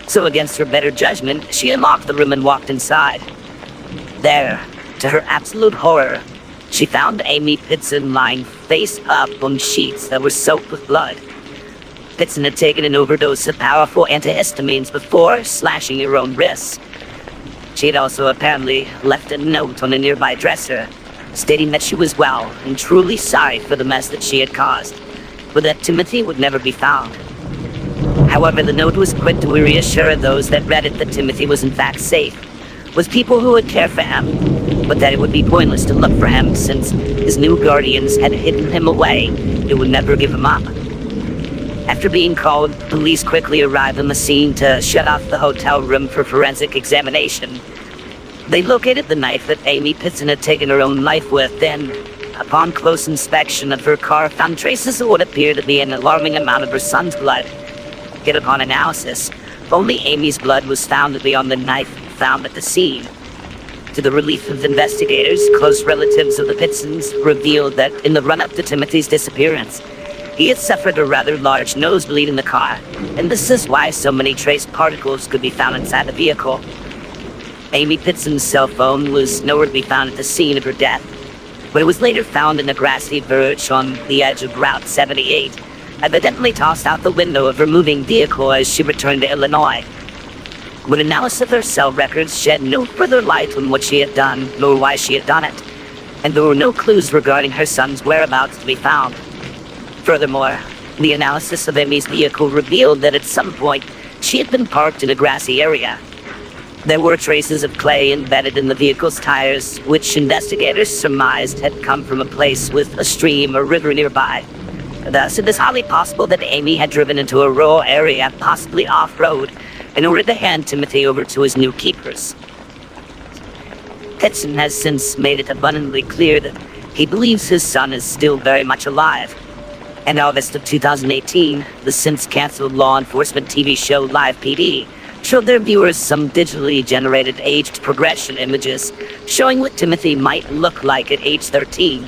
So against her better judgment, she unlocked the room and walked inside. There, to her absolute horror, she found Amy Pitson lying face up on sheets that were soaked with blood. Pitson had taken an overdose of powerful antihistamines before slashing her own wrists. She had also apparently left a note on a nearby dresser, stating that she was well and truly sorry for the mess that she had caused, but that Timothy would never be found. However, the note was quick to reassure those that read it that Timothy was in fact safe, with people who would care for him, but that it would be pointless to look for him since his new guardians had hidden him away and would never give him up. After being called, police quickly arrived on the scene to shut off the hotel room for forensic examination. They located the knife that Amy Pitson had taken her own life with, then, upon close inspection of her car, found traces of what appeared to be an alarming amount of her son's blood. Yet upon analysis, only Amy's blood was found to be on the knife found at the scene. To the relief of investigators, close relatives of the Pitsons revealed that in the run-up to Timothy's disappearance, he had suffered a rather large nosebleed in the car, and this is why so many trace particles could be found inside the vehicle. Amy Pitson's cell phone was nowhere to be found at the scene of her death, but it was later found in a grassy verge on the edge of Route 78, evidently tossed out the window of her moving vehicle as she returned to Illinois. But analysis of her cell records shed no further light on what she had done, nor why she had done it, and there were no clues regarding her son's whereabouts to be found. Furthermore, the analysis of Amy's vehicle revealed that at some point she had been parked in a grassy area. There were traces of clay embedded in the vehicle's tires, which investigators surmised had come from a place with a stream or river nearby. Thus, it is highly possible that Amy had driven into a rural area, possibly off-road, in order to hand Timothy over to his new keepers. Pitson has since made it abundantly clear that he believes his son is still very much alive. In August of 2018, the since-canceled law enforcement TV show Live PD showed their viewers some digitally generated aged progression images showing what Timothy might look like at age 13.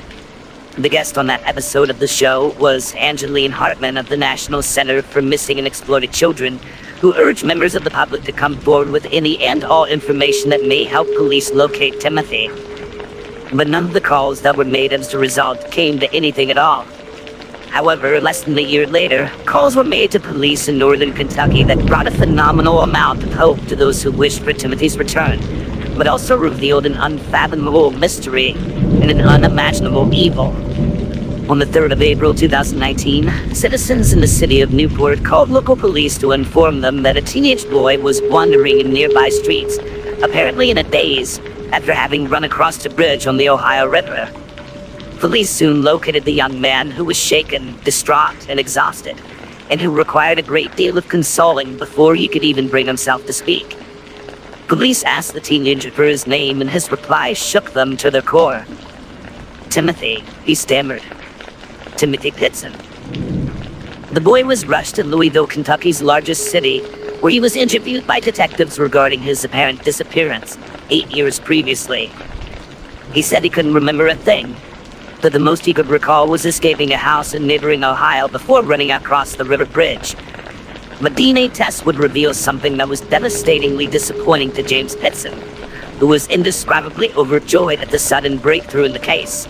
The guest on that episode of the show was Angeline Hartman of the National Center for Missing and Exploited Children, who urged members of the public to come forward with any and all information that may help police locate Timothy. But none of the calls that were made as a result came to anything at all. However, less than a year later, calls were made to police in northern Kentucky that brought a phenomenal amount of hope to those who wished for Timothy's return, but also revealed an unfathomable mystery and an unimaginable evil. On the 3rd of April 2019, citizens in the city of Newport called local police to inform them that a teenage boy was wandering in nearby streets, apparently in a daze, after having run across a bridge on the Ohio River. Police soon located the young man, who was shaken, distraught, and exhausted, and who required a great deal of consoling before he could even bring himself to speak. Police asked the teenager for his name, and his reply shook them to their core. "Timothy," he stammered. "Timothy Pitson." The boy was rushed to Louisville, Kentucky's largest city, where he was interviewed by detectives regarding his apparent disappearance 8 years previously. He said he couldn't remember a thing, that the most he could recall was escaping a house in neighboring Ohio before running across the river bridge. But DNA tests would reveal something that was devastatingly disappointing to James Pitson, who was indescribably overjoyed at the sudden breakthrough in the case.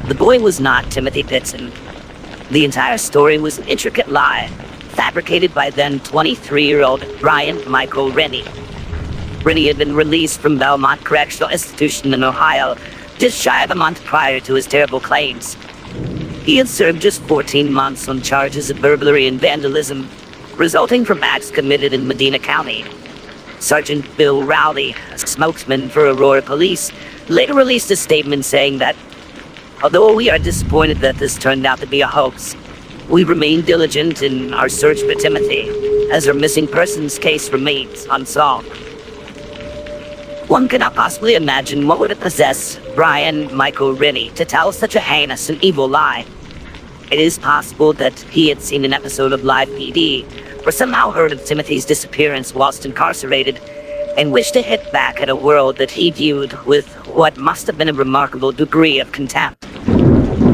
The boy was not Timothy Pitson. The entire story was an intricate lie, fabricated by then 23-year-old Brian Michael Rennie. Rennie had been released from Belmont Correctional Institution in Ohio just shy of a month prior to his terrible claims. He had served just 14 months on charges of burglary and vandalism, resulting from acts committed in Medina County. Sergeant Bill Rowley, a spokesman for Aurora Police, later released a statement saying that, "Although we are disappointed that this turned out to be a hoax, we remain diligent in our search for Timothy, as our missing persons case remains unsolved." One cannot possibly imagine what would have possessed Brian Michael Rennie to tell such a heinous and evil lie. It is possible that he had seen an episode of Live PD, or somehow heard of Timothy's disappearance whilst incarcerated, and wished to hit back at a world that he viewed with what must have been a remarkable degree of contempt.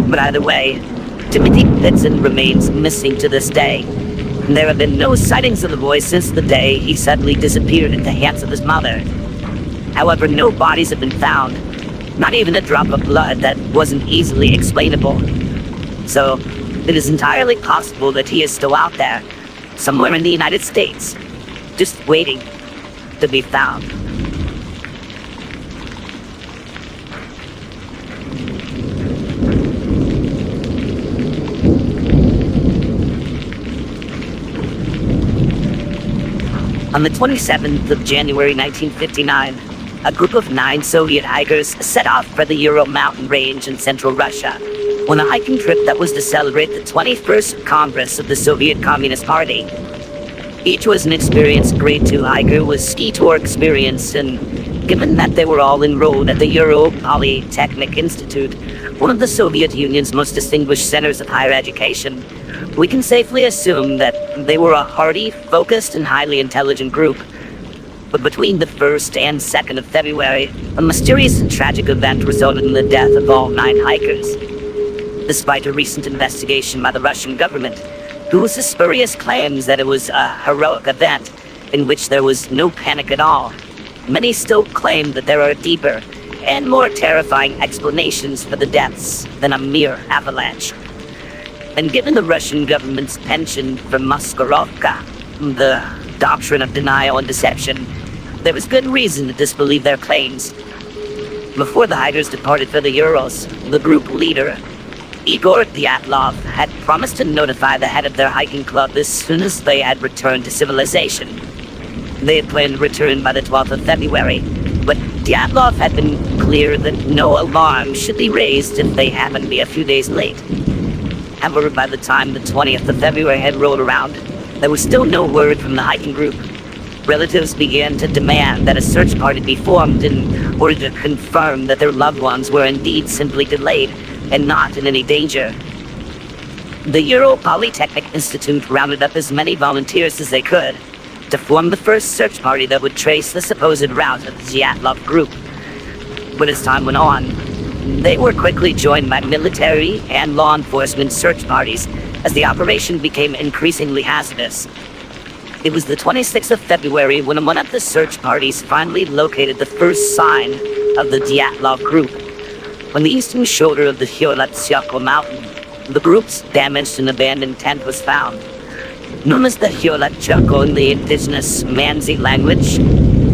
But either way, Timothy Pitson remains missing to this day. There have been no sightings of the boy since the day he suddenly disappeared at the hands of his mother. However, no bodies have been found, not even a drop of blood that wasn't easily explainable. So, it is entirely possible that he is still out there, somewhere in the United States, just waiting to be found. On the 27th of January 1959, a group of 9 Soviet hikers set off for the Ural mountain range in central Russia on a hiking trip that was to celebrate the 21st Congress of the Soviet Communist Party. Each was an experienced grade 2 hiker with ski tour experience, and given that they were all enrolled at the Ural Polytechnic Institute, one of the Soviet Union's most distinguished centers of higher education, we can safely assume that they were a hardy, focused, and highly intelligent group. But between the 1st and 2nd of February, a mysterious and tragic event resulted in the death of all 9 hikers. Despite a recent investigation by the Russian government, whose spurious claims that it was a heroic event in which there was no panic at all, many still claim that there are deeper and more terrifying explanations for the deaths than a mere avalanche. And given the Russian government's penchant for Maskirovka, the doctrine of denial and deception, there was good reason to disbelieve their claims. Before the hikers departed for the Urals, the group leader, Igor Dyatlov, had promised to notify the head of their hiking club as soon as they had returned to civilization. They had planned to return by the 12th of February, but Dyatlov had been clear that no alarm should be raised if they happened to be a few days late. However, by the time the 20th of February had rolled around, there was still no word from the hiking group. Relatives began to demand that a search party be formed in order to confirm that their loved ones were indeed simply delayed and not in any danger. The Euro Polytechnic Institute rounded up as many volunteers as they could to form the first search party that would trace the supposed route of the Dyatlov group. But as time went on, they were quickly joined by military and law enforcement search parties as the operation became increasingly hazardous. It was the 26th of February when one of the search parties finally located the first sign of the Dyatlov group. On the eastern shoulder of the Hyolat mountain, the group's damaged and abandoned tent was found. Known as the Hyolat in the indigenous Mansi language,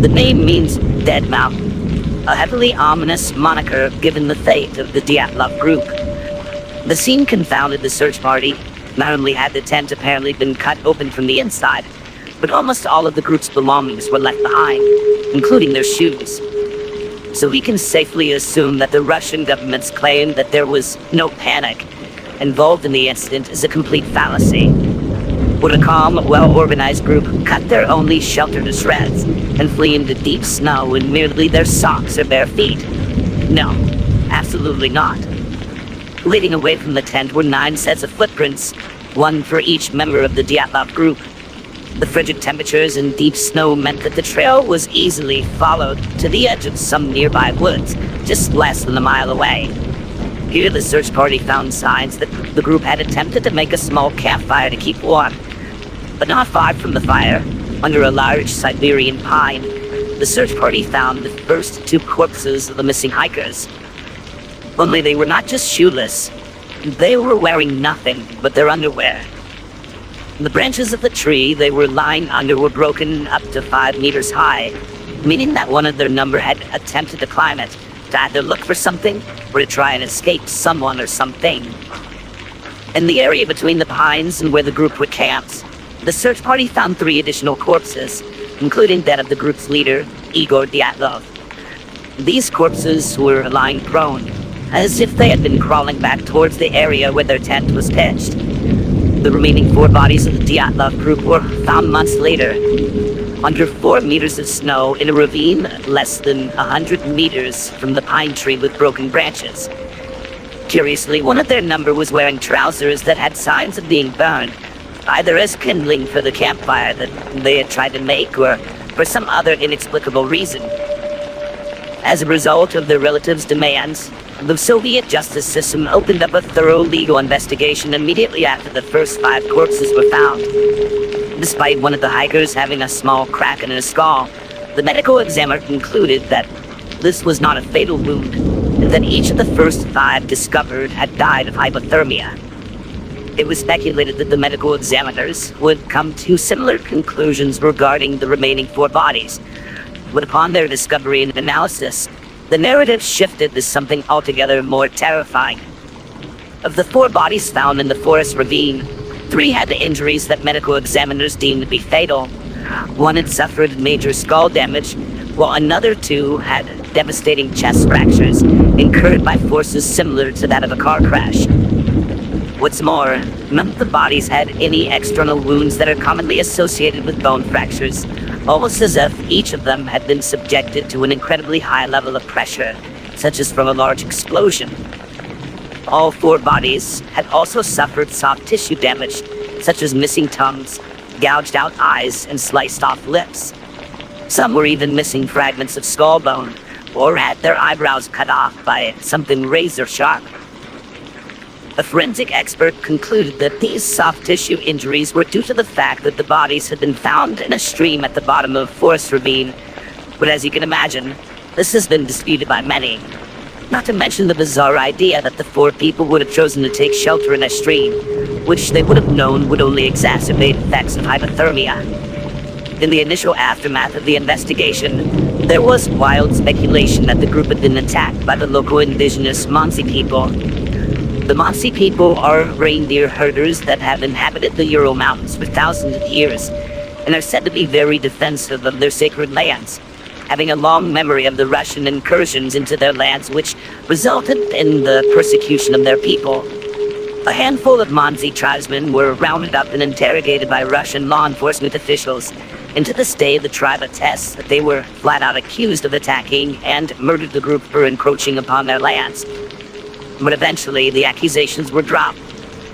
the name means dead mountain, a heavily ominous moniker given the fate of the Dyatlov group. The scene confounded the search party. Not only had the tent apparently been cut open from the inside, but almost all of the group's belongings were left behind, including their shoes. So we can safely assume that the Russian government's claim that there was no panic involved in the incident is a complete fallacy. Would a calm, well-organized group cut their only shelter to shreds and flee into deep snow in merely their socks or bare feet? No, absolutely not. Leading away from the tent were 9 sets of footprints, one for each member of the Dyatlov group. The frigid temperatures and deep snow meant that the trail was easily followed to the edge of some nearby woods, just less than a mile away. Here the search party found signs that the group had attempted to make a small campfire to keep warm. But not far from the fire, under a large Siberian pine, the search party found the first 2 corpses of the missing hikers. Only they were not just shoeless, they were wearing nothing but their underwear. The branches of the tree they were lying under were broken up to 5 meters high, meaning that one of their number had attempted to climb it, to either look for something or to try and escape someone or something. In the area between the pines and where the group were camped, the search party found 3 additional corpses, including that of the group's leader, Igor Dyatlov. These corpses were lying prone, as if they had been crawling back towards the area where their tent was pitched. The remaining 4 bodies of the Dyatlov group were found months later, under 4 meters of snow in a ravine less than 100 meters from the pine tree with broken branches. Curiously, one of their number was wearing trousers that had signs of being burned, either as kindling for the campfire that they had tried to make or for some other inexplicable reason. As a result of their relatives' demands, the Soviet justice system opened up a thorough legal investigation immediately after the first 5 corpses were found. Despite one of the hikers having a small crack in his skull, the medical examiner concluded that this was not a fatal wound, and that each of the first 5 discovered had died of hypothermia. It was speculated that the medical examiners would come to similar conclusions regarding the remaining 4 bodies, but upon their discovery and analysis, the narrative shifted to something altogether more terrifying. Of the 4 bodies found in the forest ravine, 3 had the injuries that medical examiners deemed to be fatal. 1 had suffered major skull damage, while another 2 had devastating chest fractures incurred by forces similar to that of a car crash. What's more, none of the bodies had any external wounds that are commonly associated with bone fractures, almost as if each of them had been subjected to an incredibly high level of pressure, such as from a large explosion. All 4 bodies had also suffered soft tissue damage, such as missing tongues, gouged out eyes, and sliced off lips. Some were even missing fragments of skull bone, or had their eyebrows cut off by something razor sharp. A forensic expert concluded that these soft tissue injuries were due to the fact that the bodies had been found in a stream at the bottom of a forest ravine. But as you can imagine, this has been disputed by many. Not to mention the bizarre idea that the 4 people would have chosen to take shelter in a stream, which they would have known would only exacerbate effects of hypothermia. In the initial aftermath of the investigation, there was wild speculation that the group had been attacked by the local indigenous Mansi people. The Mansi people are reindeer herders that have inhabited the Ural Mountains for thousands of years, and are said to be very defensive of their sacred lands, having a long memory of the Russian incursions into their lands which resulted in the persecution of their people. A handful of Mansi tribesmen were rounded up and interrogated by Russian law enforcement officials, and to this day the tribe attests that they were flat out accused of attacking and murdered the group for encroaching upon their lands. But eventually the accusations were dropped,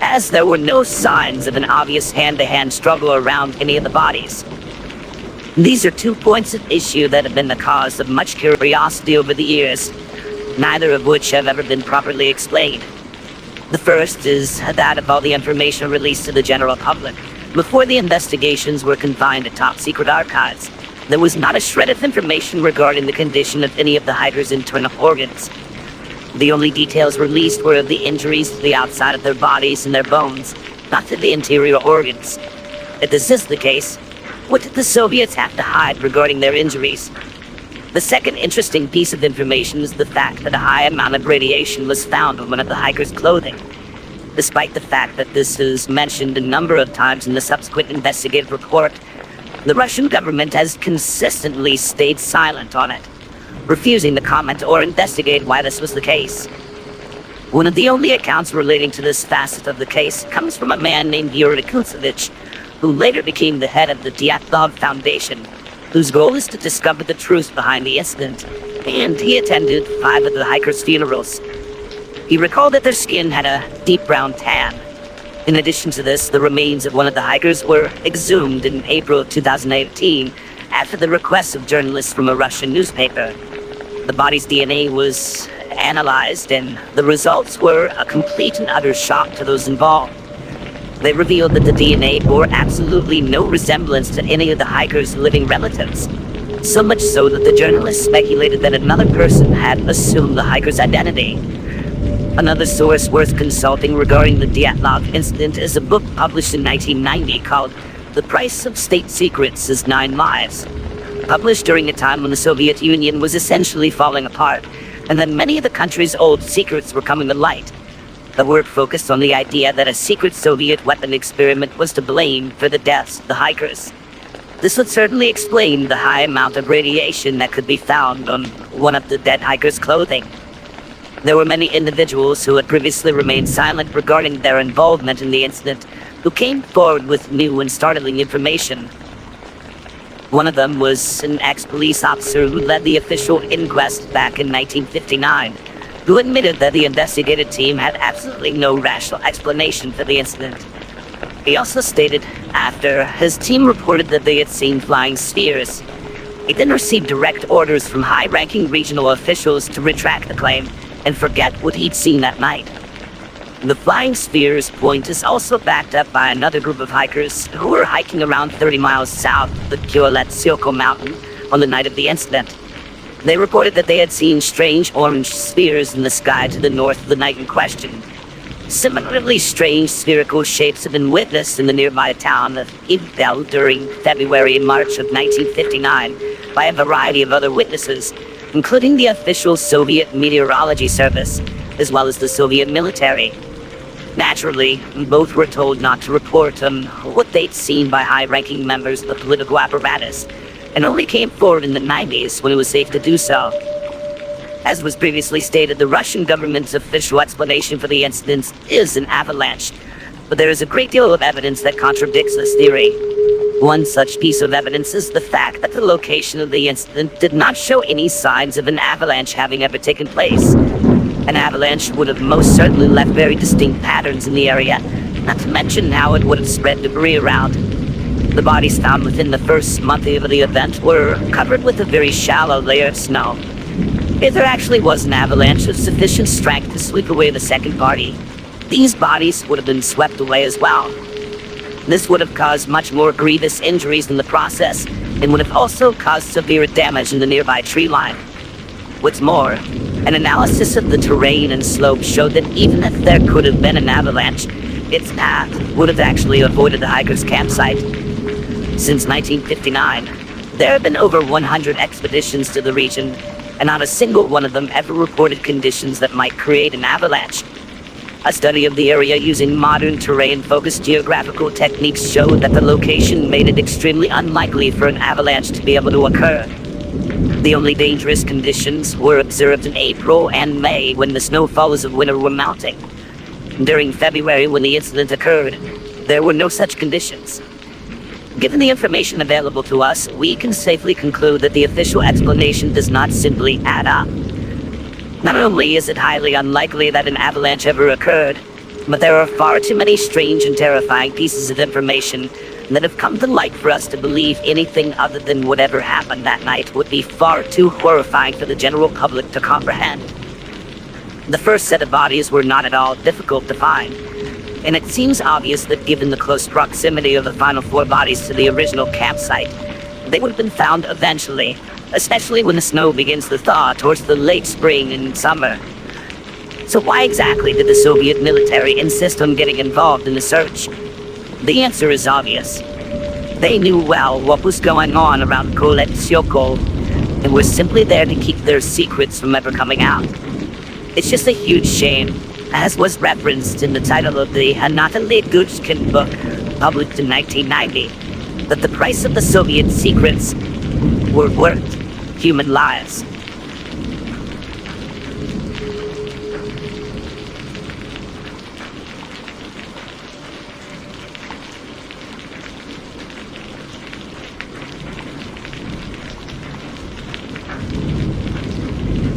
as there were no signs of an obvious hand-to-hand struggle around any of the bodies. These are 2 points of issue that have been the cause of much curiosity over the years, neither of which have ever been properly explained. The first is that of all the information released to the general public. Before the investigations were confined to top-secret archives, there was not a shred of information regarding the condition of any of the hikers' internal organs. The only details released were of the injuries to the outside of their bodies and their bones, not to the interior organs. If this is the case, what did the Soviets have to hide regarding their injuries? The second interesting piece of information is the fact that a high amount of radiation was found on one of the hikers' clothing. Despite the fact that this is mentioned a number of times in the subsequent investigative report, the Russian government has consistently stayed silent on it, refusing to comment or investigate why this was the case. One of the only accounts relating to this facet of the case comes from a man named Yuri Kutsevich, who later became the head of the Dyatlov Foundation, whose goal is to discover the truth behind the incident, and he attended 5 of the hikers' funerals. He recalled that their skin had a deep brown tan. In addition to this, the remains of one of the hikers were exhumed in April of 2018 after the request of journalists from a Russian newspaper. The body's DNA was analyzed, and the results were a complete and utter shock to those involved. They revealed that the DNA bore absolutely no resemblance to any of the hikers' living relatives. So much so that the journalists speculated that another person had assumed the hiker's identity. Another source worth consulting regarding the Dyatlov incident is a book published in 1990 called The Price of State Secrets is 9 Lives, published during a time when the Soviet Union was essentially falling apart, and then many of the country's old secrets were coming to light. The work focused on the idea that a secret Soviet weapon experiment was to blame for the deaths of the hikers. This would certainly explain the high amount of radiation that could be found on one of the dead hikers' clothing. There were many individuals who had previously remained silent regarding their involvement in the incident, who came forward with new and startling information. One of them was an ex-police officer who led the official inquest back in 1959, who admitted that the investigative team had absolutely no rational explanation for the incident. He also stated after his team reported that they had seen flying spheres, he then received direct orders from high-ranking regional officials to retract the claim and forget what he'd seen that night. The flying spheres point is also backed up by another group of hikers who were hiking around 30 miles south of the Kyoletsyoko mountain on the night of the incident. They reported that they had seen strange orange spheres in the sky to the north of the night in question. Similarly strange spherical shapes have been witnessed in the nearby town of Ivdel during February and March of 1959 by a variety of other witnesses, including the official Soviet Meteorology Service, as well as the Soviet military. Naturally, both were told not to report on what they'd seen by high-ranking members of the political apparatus, and only came forward in the 90s when it was safe to do so. As was previously stated, the Russian government's official explanation for the incident is an avalanche, but there is a great deal of evidence that contradicts this theory. One such piece of evidence is the fact that the location of the incident did not show any signs of an avalanche having ever taken place. An avalanche would have most certainly left very distinct patterns in the area, not to mention how it would have spread debris around. The bodies found within the first month of the event were covered with a very shallow layer of snow. If there actually was an avalanche of sufficient strength to sweep away the second body, these bodies would have been swept away as well. This would have caused much more grievous injuries in the process, and would have also caused severe damage in the nearby tree line. What's more, an analysis of the terrain and slope showed that even if there could have been an avalanche, its path would have actually avoided the hikers' campsite. Since 1959, there have been over 100 expeditions to the region, and not a single one of them ever reported conditions that might create an avalanche. A study of the area using modern terrain-focused geographical techniques showed that the location made it extremely unlikely for an avalanche to be able to occur. The only dangerous conditions were observed in April and May when the snowfalls of winter were mounting. During February, when the incident occurred, there were no such conditions. Given the information available to us, we can safely conclude that the official explanation does not simply add up. Not only is it highly unlikely that an avalanche ever occurred, But there are far too many strange and terrifying pieces of information that have come to light for us to believe anything other than whatever happened that night would be far too horrifying for the general public to comprehend. The first set of bodies were not at all difficult to find, and it seems obvious that given the close proximity of the final 4 bodies to the original campsite, they would have been found eventually, especially when the snow begins to thaw towards the late spring and summer. So why exactly did the Soviet military insist on getting involved in the search? The answer is obvious. They knew well what was going on around Koletsyokol, and were simply there to keep their secrets from ever coming out. It's just a huge shame, as was referenced in the title of the Anatoly Gushkin book, published in 1990, that the price of the Soviet secrets were worth human lives.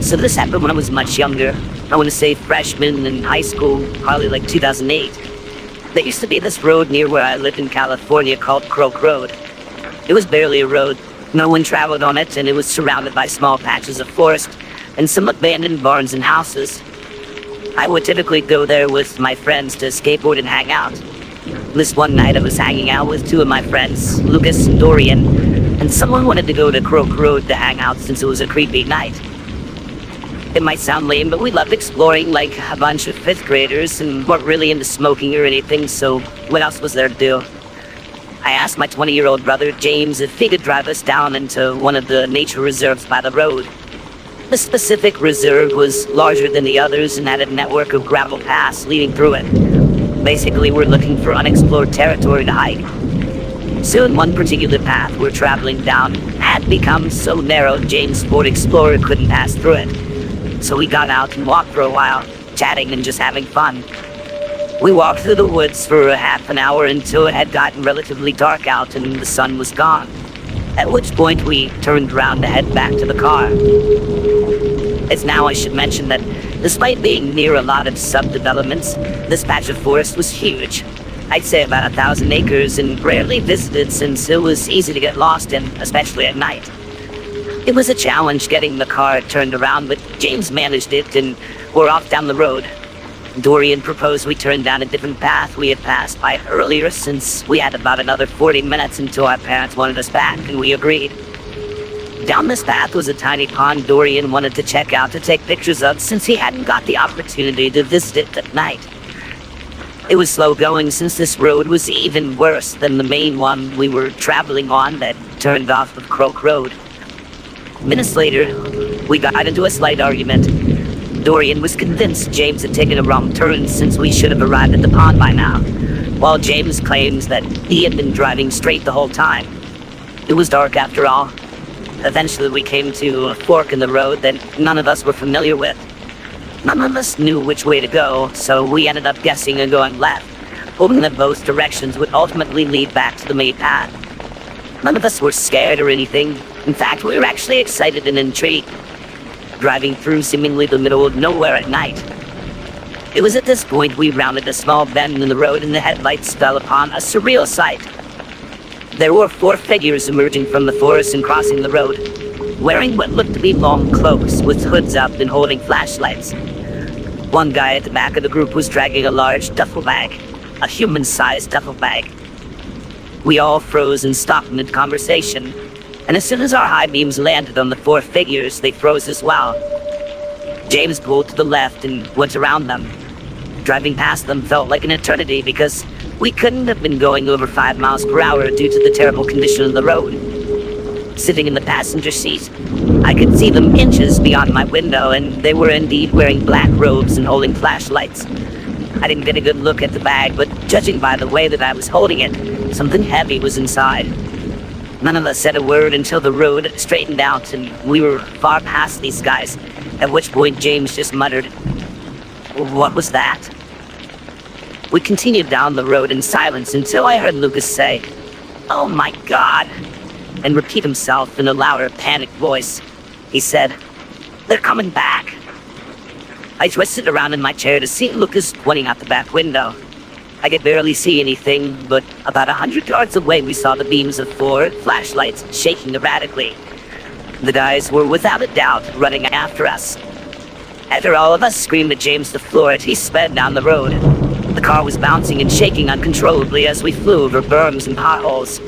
So this happened when I was much younger. I want to say freshman in high school, probably like 2008. There used to be this road near where I lived in California called Croak Road. It was barely a road. No one traveled on it, and it was surrounded by small patches of forest and some abandoned barns and houses. I would typically go there with my friends to skateboard and hang out. This one night I was hanging out with 2 of my friends, Lucas and Dorian, and someone wanted to go to Croak Road to hang out since it was a creepy night. It might sound lame, but we loved exploring like a bunch of 5th graders and weren't really into smoking or anything, so what else was there to do? I asked my 20-year-old brother, James, if he could drive us down into one of the nature reserves by the road. The specific reserve was larger than the others and had a network of gravel paths leading through it. Basically, we're looking for unexplored territory to hike. Soon, one particular path we're traveling down had become so narrow James' Ford Explorer couldn't pass through it. So we got out and walked for a while, chatting and just having fun. We walked through the woods for a half an hour until it had gotten relatively dark out and the sun was gone. At which point we turned around to head back to the car. It's now I should mention that despite being near a lot of subdevelopments, this patch of forest was huge. I'd say about 1,000 acres and rarely visited since it was easy to get lost in, especially at night. It was a challenge getting the car turned around, but James managed it and we're off down the road. Dorian proposed we turn down a different path we had passed by earlier since we had about another 40 minutes until our parents wanted us back, and we agreed. Down this path was a tiny pond Dorian wanted to check out to take pictures of since he hadn't got the opportunity to visit it at night. It was slow going since this road was even worse than the main one we were traveling on that turned off of Croak Road. Minutes later, we got into a slight argument. Dorian was convinced James had taken a wrong turn since we should have arrived at the pond by now, while James claims that he had been driving straight the whole time. It was dark after all. Eventually we came to a fork in the road that none of us were familiar with. None of us knew which way to go, so we ended up guessing and going left, hoping that both directions would ultimately lead back to the main path. None of us were scared or anything. In fact, we were actually excited and intrigued, driving through seemingly the middle of nowhere at night. It was at this point we rounded a small bend in the road and the headlights fell upon a surreal sight. There were 4 figures emerging from the forest and crossing the road, wearing what looked to be long cloaks with hoods up and holding flashlights. One guy at the back of the group was dragging a large duffel bag, a human-sized duffel bag. We all froze and stopped mid-conversation, and as soon as our high beams landed on the 4 figures, they froze as well. James pulled to the left and went around them. Driving past them felt like an eternity because we couldn't have been going over 5 miles per hour due to the terrible condition of the road. Sitting in the passenger seat, I could see them inches beyond my window, and they were indeed wearing black robes and holding flashlights. I didn't get a good look at the bag, but judging by the way that I was holding it, something heavy was inside. None of us said a word until the road straightened out and we were far past these guys, at which point James just muttered, "What was that?" We continued down the road in silence until I heard Lucas say, "Oh my God," and repeat himself in a louder, panicked voice. He said, "They're coming back." I twisted around in my chair to see Lucas pointing out the back window. I could barely see anything, but about 100 yards away we saw the beams of 4 flashlights shaking erratically. The guys were without a doubt running after us. After all of us screamed at James to floor it, he sped down the road. The car was bouncing and shaking uncontrollably as we flew over berms and potholes.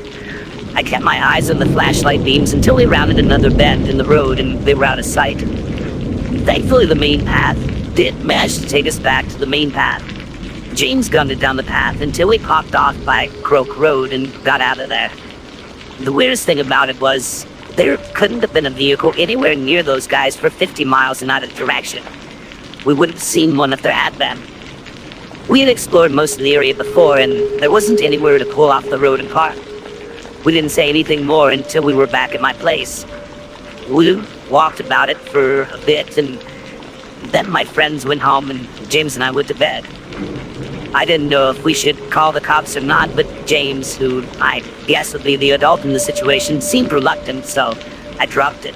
I kept my eyes on the flashlight beams until we rounded another bend in the road and they were out of sight. Thankfully, the main path did manage to take us back to the main path. James gunned it down the path until we popped off by Croak Road and got out of there. The weirdest thing about it was, there couldn't have been a vehicle anywhere near those guys for 50 miles in either direction. We wouldn't have seen one if there had been. We had explored most of the area before, and there wasn't anywhere to pull off the road and park. We didn't say anything more until we were back at my place. We walked about it for a bit, and then my friends went home and James and I went to bed. I didn't know if we should call the cops or not, but James, who I guess would be the adult in the situation, seemed reluctant, so I dropped it.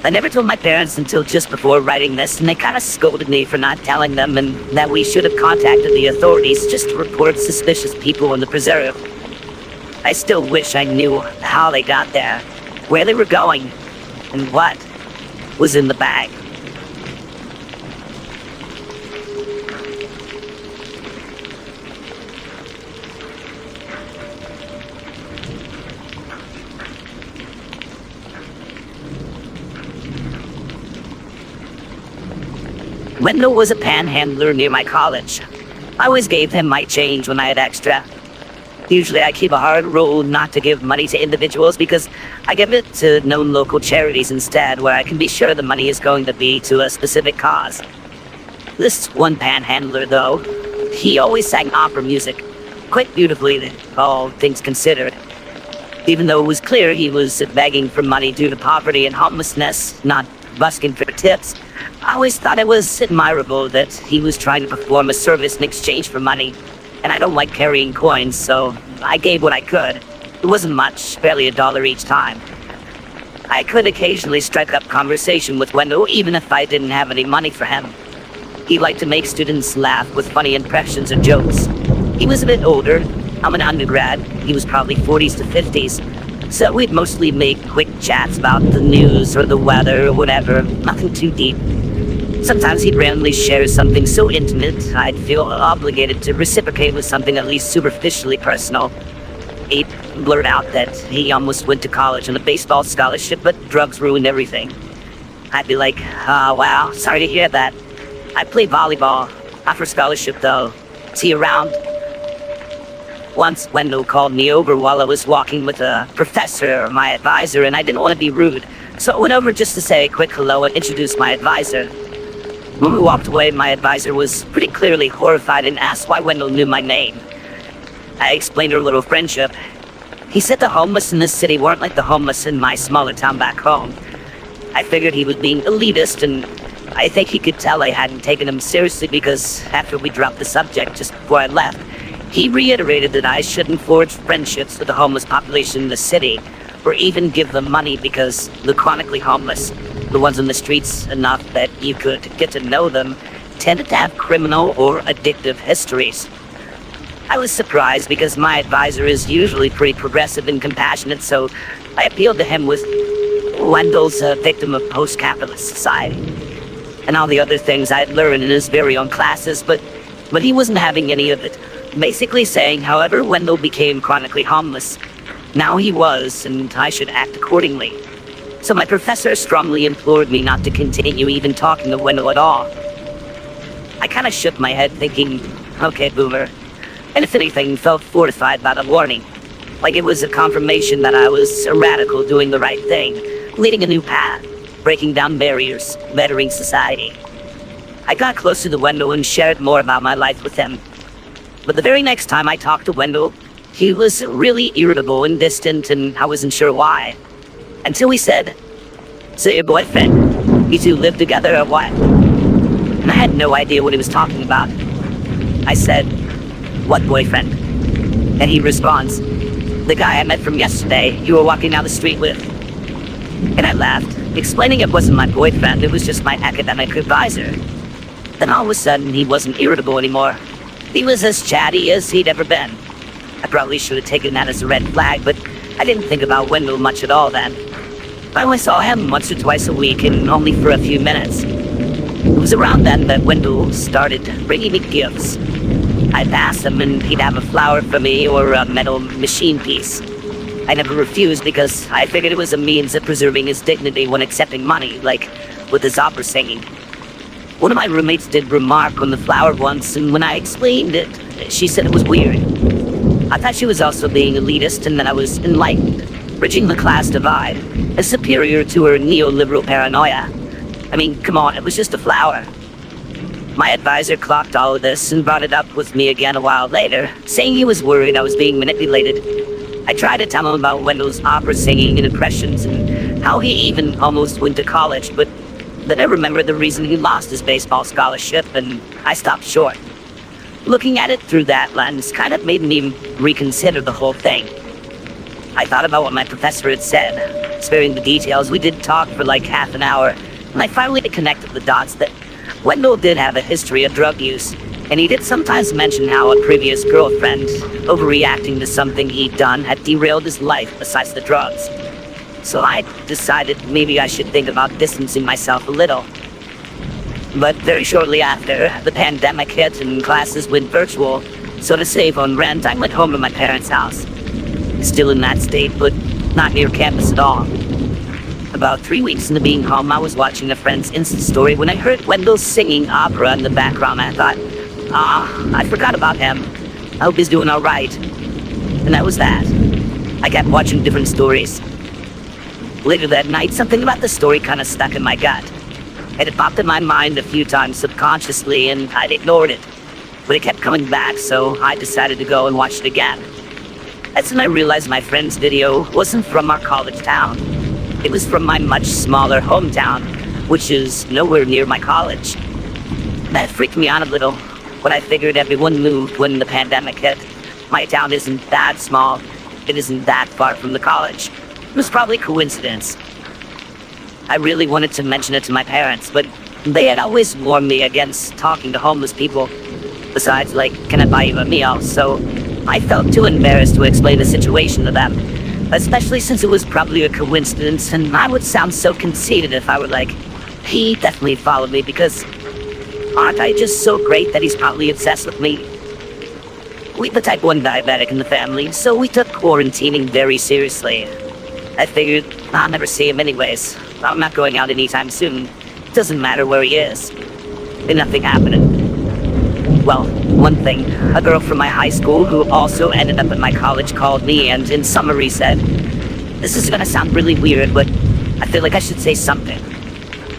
I never told my parents until just before writing this, and they kind of scolded me for not telling them, and that we should have contacted the authorities just to report suspicious people in the preserve. I still wish I knew how they got there, where they were going, and what was in the bag. Wendell was a panhandler near my college. I always gave him my change when I had extra. Usually I keep a hard rule not to give money to individuals because I give it to known local charities instead, where I can be sure the money is going to be to a specific cause. This one panhandler, though, he always sang opera music, quite beautifully, all things considered. Even though it was clear he was begging for money due to poverty and homelessness, not busking for tips, I always thought it was admirable that he was trying to perform a service in exchange for money. And I don't like carrying coins, so I gave what I could. It wasn't much, barely $1 each time. I could occasionally strike up conversation with Wendell, even if I didn't have any money for him. He liked to make students laugh with funny impressions or jokes. He was a bit older. I'm an undergrad. He was probably 40s to 50s. So we'd mostly make quick chats about the news or the weather or whatever, nothing too deep. Sometimes he'd randomly share something so intimate, I'd feel obligated to reciprocate with something at least superficially personal. He'd blurt out that he almost went to college on a baseball scholarship, but drugs ruined everything. I'd be like, oh, wow, sorry to hear that. I play volleyball, not for scholarship though. See you around. Once Wendell called me over while I was walking with a professor, my advisor, and I didn't want to be rude, so I went over just to say a quick hello and introduce my advisor. When we walked away, my advisor was pretty clearly horrified and asked why Wendell knew my name. I explained our little friendship. He said the homeless in this city weren't like the homeless in my smaller town back home. I figured he was being elitist, and I think he could tell I hadn't taken him seriously because after we dropped the subject just before I left, he reiterated that I shouldn't forge friendships with the homeless population in the city, or even give them money because the chronically homeless, the ones on the streets enough that you could get to know them, tended to have criminal or addictive histories. I was surprised because my advisor is usually pretty progressive and compassionate, so I appealed to him with Wendell's a victim of post-capitalist society and all the other things I'd learned in his very own classes, but he wasn't having any of it. Basically saying, however, Wendell became chronically homeless. Now he was, and I should act accordingly. So my professor strongly implored me not to continue even talking to Wendell at all. I kind of shook my head thinking, okay, boomer. And if anything, felt fortified by the warning. Like it was a confirmation that I was a radical doing the right thing, leading a new path, breaking down barriers, bettering society. I got closer to Wendell and shared more about my life with him. But the very next time I talked to Wendell, he was really irritable and distant, and I wasn't sure why. Until he said, "So your boyfriend, you two live together or what?" And I had no idea what he was talking about. I said, "What boyfriend?" And he responds, "The guy I met from yesterday, you were walking down the street with." And I laughed, explaining it wasn't my boyfriend, it was just my academic advisor. Then all of a sudden, he wasn't irritable anymore. He was as chatty as he'd ever been. I probably should have taken that as a red flag, but I didn't think about Wendell much at all then. I only saw him once or twice a week, and only for a few minutes. It was around then that Wendell started bringing me gifts. I'd ask him, and he'd have a flower for me or a metal machine piece. I never refused because I figured it was a means of preserving his dignity when accepting money, like with his opera singing. One of my roommates did remark on the flower once, and when I explained it, she said it was weird. I thought she was also being elitist and that I was enlightened, bridging the class divide, as superior to her neoliberal paranoia. I mean, come on, it was just a flower. My advisor clocked all of this and brought it up with me again a while later, saying he was worried I was being manipulated. I tried to tell him about Wendell's opera singing and impressions and how he even almost went to college, but then I remembered the reason he lost his baseball scholarship, and I stopped short. Looking at it through that lens kind of made me reconsider the whole thing. I thought about what my professor had said. Sparing the details, we did talk for like half an hour, and I finally connected the dots that Wendell did have a history of drug use, and he did sometimes mention how a previous girlfriend, overreacting to something he'd done, had derailed his life besides the drugs. So I decided maybe I should think about distancing myself a little. But very shortly after, the pandemic hit and classes went virtual, so to save on rent, I went home to my parents' house. Still in that state, but not near campus at all. About 3 weeks into being home, I was watching a friend's Insta story when I heard Wendell singing opera in the background. I thought, I forgot about him. I hope he's doing all right. And that was that. I kept watching different stories. Later that night, something about the story kind of stuck in my gut. It had popped in my mind a few times subconsciously, and I'd ignored it. But it kept coming back, so I decided to go and watch it again. That's when I realized my friend's video wasn't from our college town. It was from my much smaller hometown, which is nowhere near my college. That freaked me out a little, but I figured everyone moved when the pandemic hit. My town isn't that small. It isn't that far from the college. It was probably coincidence. I really wanted to mention it to my parents, but they had always warned me against talking to homeless people. Besides, like, can I buy you a meal? So I felt too embarrassed to explain the situation to them, especially since it was probably a coincidence, and I would sound so conceited if I were like, he definitely followed me because aren't I just so great that he's probably obsessed with me? We're the type 1 diabetic in the family, so we took quarantining very seriously. I figured I'll never see him anyways. I'm not going out anytime soon. It doesn't matter where he is. And nothing happened. Well, one thing, a girl from my high school who also ended up at my college called me and in summary said, "This is gonna sound really weird, but I feel like I should say something.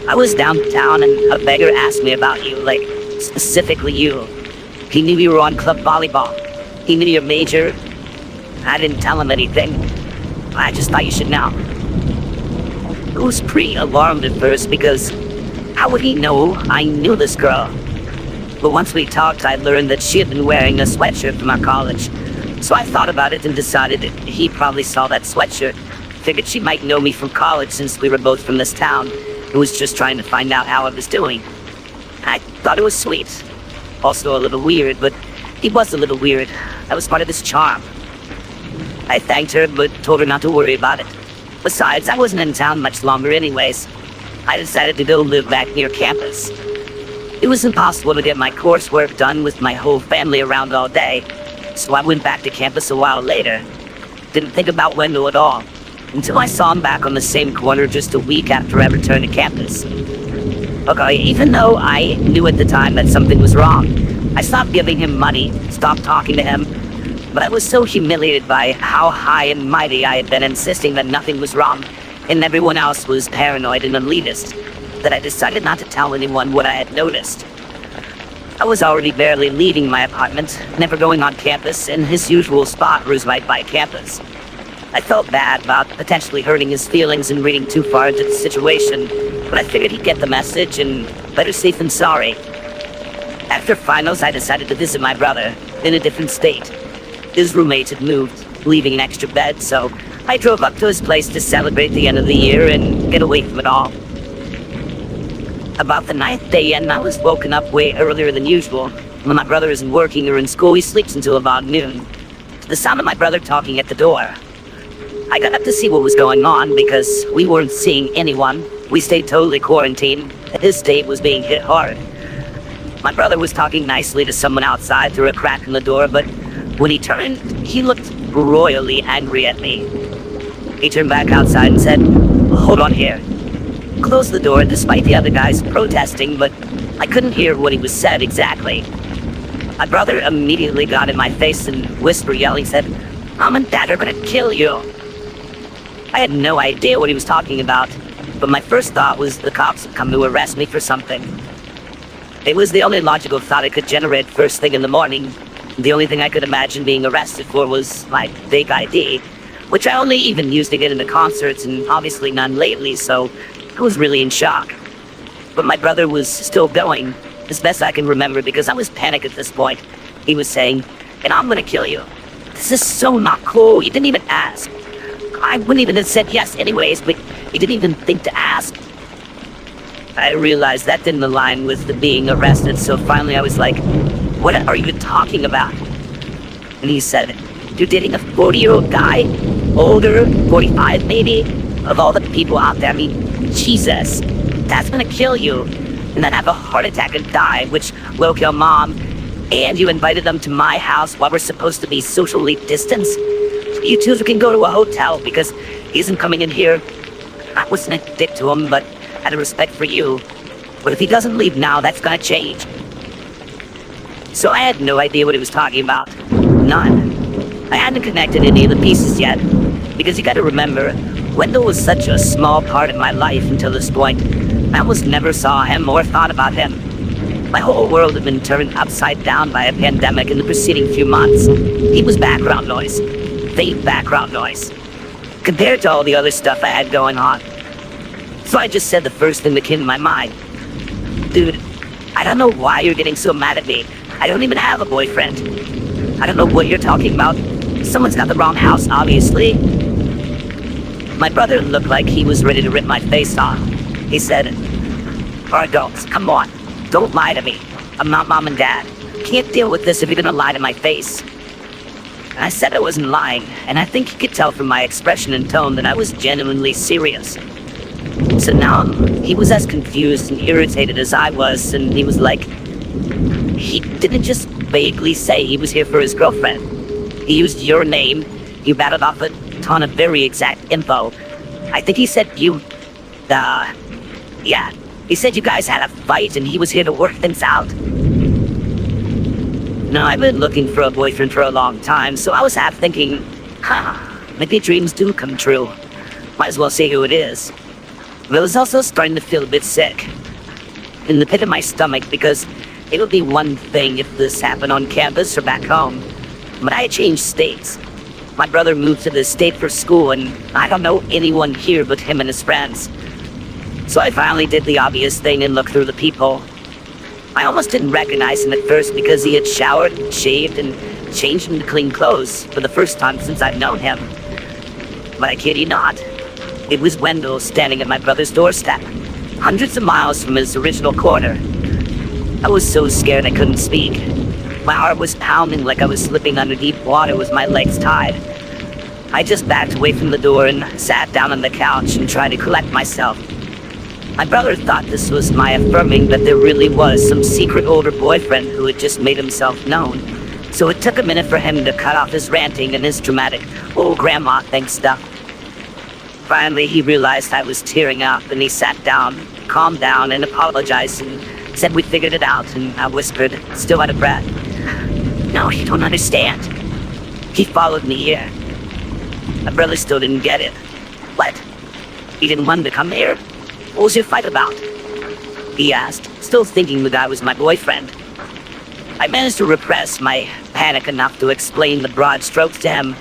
I was downtown and a beggar asked me about you, like, specifically you. He knew you were on club volleyball. He knew your major. I didn't tell him anything. I just thought you should know." I was pretty alarmed at first because how would he know I knew this girl? But once we talked, I learned that she had been wearing a sweatshirt from our college. So I thought about it and decided that he probably saw that sweatshirt. Figured she might know me from college since we were both from this town and was just trying to find out how I was doing. I thought it was sweet. Also a little weird, but he was a little weird. That was part of his charm. I thanked her, but told her not to worry about it. Besides, I wasn't in town much longer anyways. I decided to go live back near campus. It was impossible to get my coursework done with my whole family around all day, so I went back to campus a while later. Didn't think about Wendell at all, until I saw him back on the same corner just a week after I returned to campus. Okay, even though I knew at the time that something was wrong, I stopped giving him money, stopped talking to him, but I was so humiliated by how high and mighty I had been insisting that nothing was wrong, and everyone else was paranoid and elitist, that I decided not to tell anyone what I had noticed. I was already barely leaving my apartment, never going on campus, and his usual spot was right by campus. I felt bad about potentially hurting his feelings and reading too far into the situation, but I figured he'd get the message, and better safe than sorry. After finals, I decided to visit my brother, in a different state. His roommate had moved, leaving an extra bed, so I drove up to his place to celebrate the end of the year and get away from it all. About the ninth day, and I was woken up way earlier than usual. When my brother isn't working or in school, he sleeps until about noon. To the sound of my brother talking at the door. I got up to see what was going on because we weren't seeing anyone. We stayed totally quarantined. His state was being hit hard. My brother was talking nicely to someone outside through a crack in the door, but when he turned, he looked royally angry at me. He turned back outside and said, "Hold on here." Closed the door despite the other guys protesting, but I couldn't hear what he was said exactly. My brother immediately got in my face and whisper yelling said, "Mom and Dad are gonna kill you." I had no idea what he was talking about, but my first thought was the cops had come to arrest me for something. It was the only logical thought I could generate first thing in the morning. The only thing I could imagine being arrested for was my fake ID, which I only even used to get into concerts and obviously none lately, so I was really in shock. But my brother was still going, as best I can remember, because I was panicked at this point. He was saying, "And I'm gonna kill you. This is so not cool. You didn't even ask." I wouldn't even have said yes anyways, but he didn't even think to ask. I realized that didn't align with the being arrested, so finally I was like, "What are you talking about?" And he said, "You're dating a 40-year-old guy? Older, 45 maybe? Of all the people out there, I mean, Jesus, that's gonna kill you. And then have a heart attack and die, which will kill Mom. And you invited them to my house while we're supposed to be socially distanced. You two can go to a hotel because he isn't coming in here." I wasn't a dick to him, but out of respect for you. But if he doesn't leave now, that's gonna change. So I had no idea what he was talking about. None. I hadn't connected any of the pieces yet. Because you gotta remember, Wendell was such a small part of my life until this point. I almost never saw him or thought about him. My whole world had been turned upside down by a pandemic in the preceding few months. He was background noise. Faint background noise. Compared to all the other stuff I had going on. So I just said the first thing that came to my mind. "Dude, I don't know why you're getting so mad at me. I don't even have a boyfriend. I don't know what you're talking about. Someone's got the wrong house, obviously." My brother looked like he was ready to rip my face off. He said, "Alright, adults, come on. Don't lie to me. I'm not Mom and Dad. Can't deal with this if you're gonna lie to my face." I said I wasn't lying, and I think he could tell from my expression and tone that I was genuinely serious. So now, he was as confused and irritated as I was, and he was like, he didn't just vaguely say he was here for his girlfriend. He used your name, you battled off a ton of very exact info. I think he said yeah, he said you guys had a fight and he was here to work things out. Now, I've been looking for a boyfriend for a long time, so I was half thinking, maybe dreams do come true. Might as well see who it is. But I was also starting to feel a bit sick. In the pit of my stomach, because it would be one thing if this happened on campus or back home. But I had changed states. My brother moved to this state for school, and I don't know anyone here but him and his friends. So I finally did the obvious thing and looked through the people. I almost didn't recognize him at first because he had showered, shaved, and changed into clean clothes for the first time since I've known him. But I kid you not, it was Wendell standing at my brother's doorstep, hundreds of miles from his original quarter. I was so scared I couldn't speak. My heart was pounding like I was slipping under deep water with my legs tied. I just backed away from the door and sat down on the couch and tried to collect myself. My brother thought this was my affirming that there really was some secret older boyfriend who had just made himself known. So it took a minute for him to cut off his ranting and his dramatic old grandma thing stuff. Finally, he realized I was tearing up and he sat down, calmed down, and apologized and said we figured it out, and I whispered, still out of breath, "No, you don't understand. He followed me here." My brother still didn't get it. "What? He didn't want to come here? What was your fight about?" he asked, still thinking the guy was my boyfriend. I managed to repress my panic enough to explain the broad strokes to him,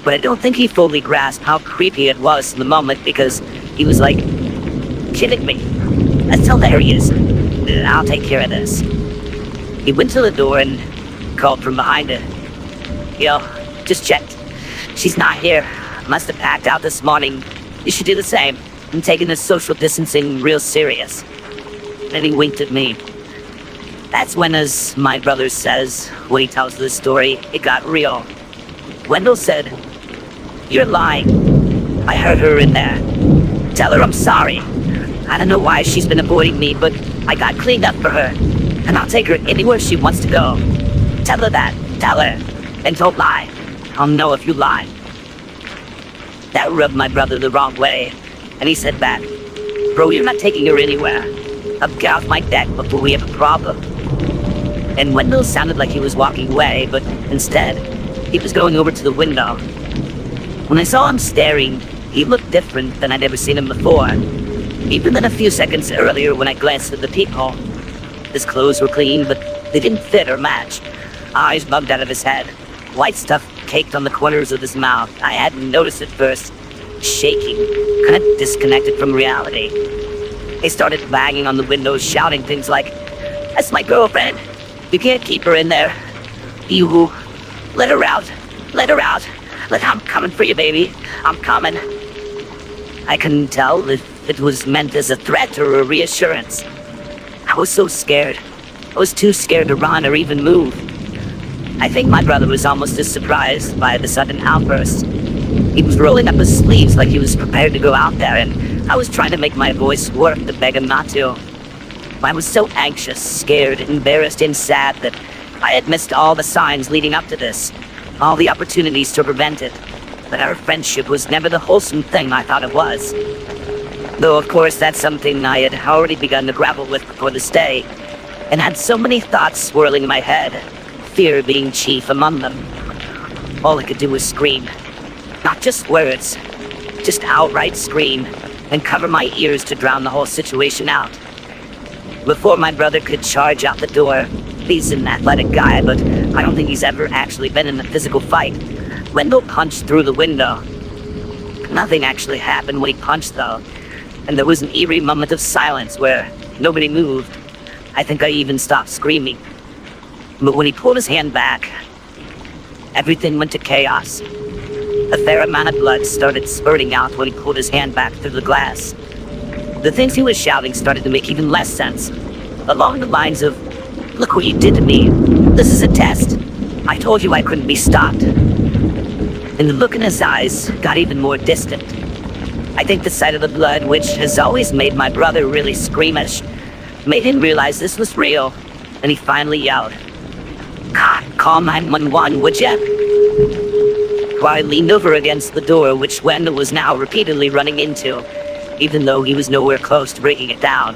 but I don't think he fully grasped how creepy it was in the moment because he was like, "Kidding me? That's hilarious. I'll take care of this." He went to the door and called from behind it. "Yo, just checked. She's not here. Must have packed out this morning. You should do the same. I'm taking this social distancing real serious." and he winked at me. That's when, as my brother says, when he tells the story, it got real. Wendell said, "You're lying. I heard her in there. Tell her I'm sorry. I don't know why she's been avoiding me, but I got cleaned up for her, and I'll take her anywhere she wants to go. Tell her that. Tell her. And don't lie. I'll know if you lie." That rubbed my brother the wrong way, and he said back, "Bro, you're not taking her anywhere. I'll get off my deck before we have a problem." And Wendell sounded like he was walking away, but instead, he was going over to the window. When I saw him staring, he looked different than I'd ever seen him before. Even than a few seconds earlier when I glanced at the peephole. His clothes were clean, but they didn't fit or match. Eyes bugged out of his head. White stuff caked on the corners of his mouth. I hadn't noticed at first. Shaking, kind of disconnected from reality. He started banging on the windows, shouting things like, "That's my girlfriend. You can't keep her in there. You, let her out. Let her out. I'm coming for you, baby. I'm coming." I couldn't tell if it was meant as a threat or a reassurance. I was so scared. I was too scared to run or even move. I think my brother was almost as surprised by the sudden outburst. He was rolling up his sleeves like he was prepared to go out there, and I was trying to make my voice work to beg him not to. I was so anxious, scared, embarrassed, and sad that I had missed all the signs leading up to this, all the opportunities to prevent it. But our friendship was never the wholesome thing I thought it was. Though, of course, that's something I had already begun to grapple with before this day, and had so many thoughts swirling in my head, fear being chief among them. All I could do was scream. Not just words, just outright scream, and cover my ears to drown the whole situation out. Before my brother could charge out the door, he's an athletic guy, but I don't think he's ever actually been in a physical fight. Wendell punched through the window. Nothing actually happened when he punched, though, and there was an eerie moment of silence where nobody moved. I think I even stopped screaming. But when he pulled his hand back, everything went to chaos. A fair amount of blood started spurting out when he pulled his hand back through the glass. The things he was shouting started to make even less sense. Along the lines of, "Look what you did to me. This is a test. I told you I couldn't be stopped." And the look in his eyes got even more distant. I think the sight of the blood, which has always made my brother really squeamish, made him realize this was real, and he finally yelled, "God, call 911, would ya?" I leaned over against the door, which Wendell was now repeatedly running into, even though he was nowhere close to breaking it down.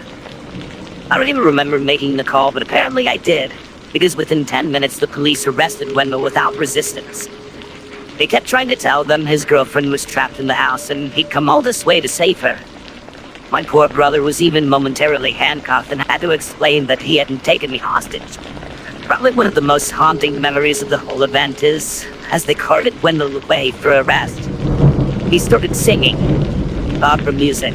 I don't even remember making the call, but apparently I did, because within 10 minutes the police arrested Wendell without resistance. They kept trying to tell them his girlfriend was trapped in the house and he'd come all this way to save her. My poor brother was even momentarily handcuffed and had to explain that he hadn't taken me hostage. Probably one of the most haunting memories of the whole event is as they carted Wendell away for arrest. He started singing opera music.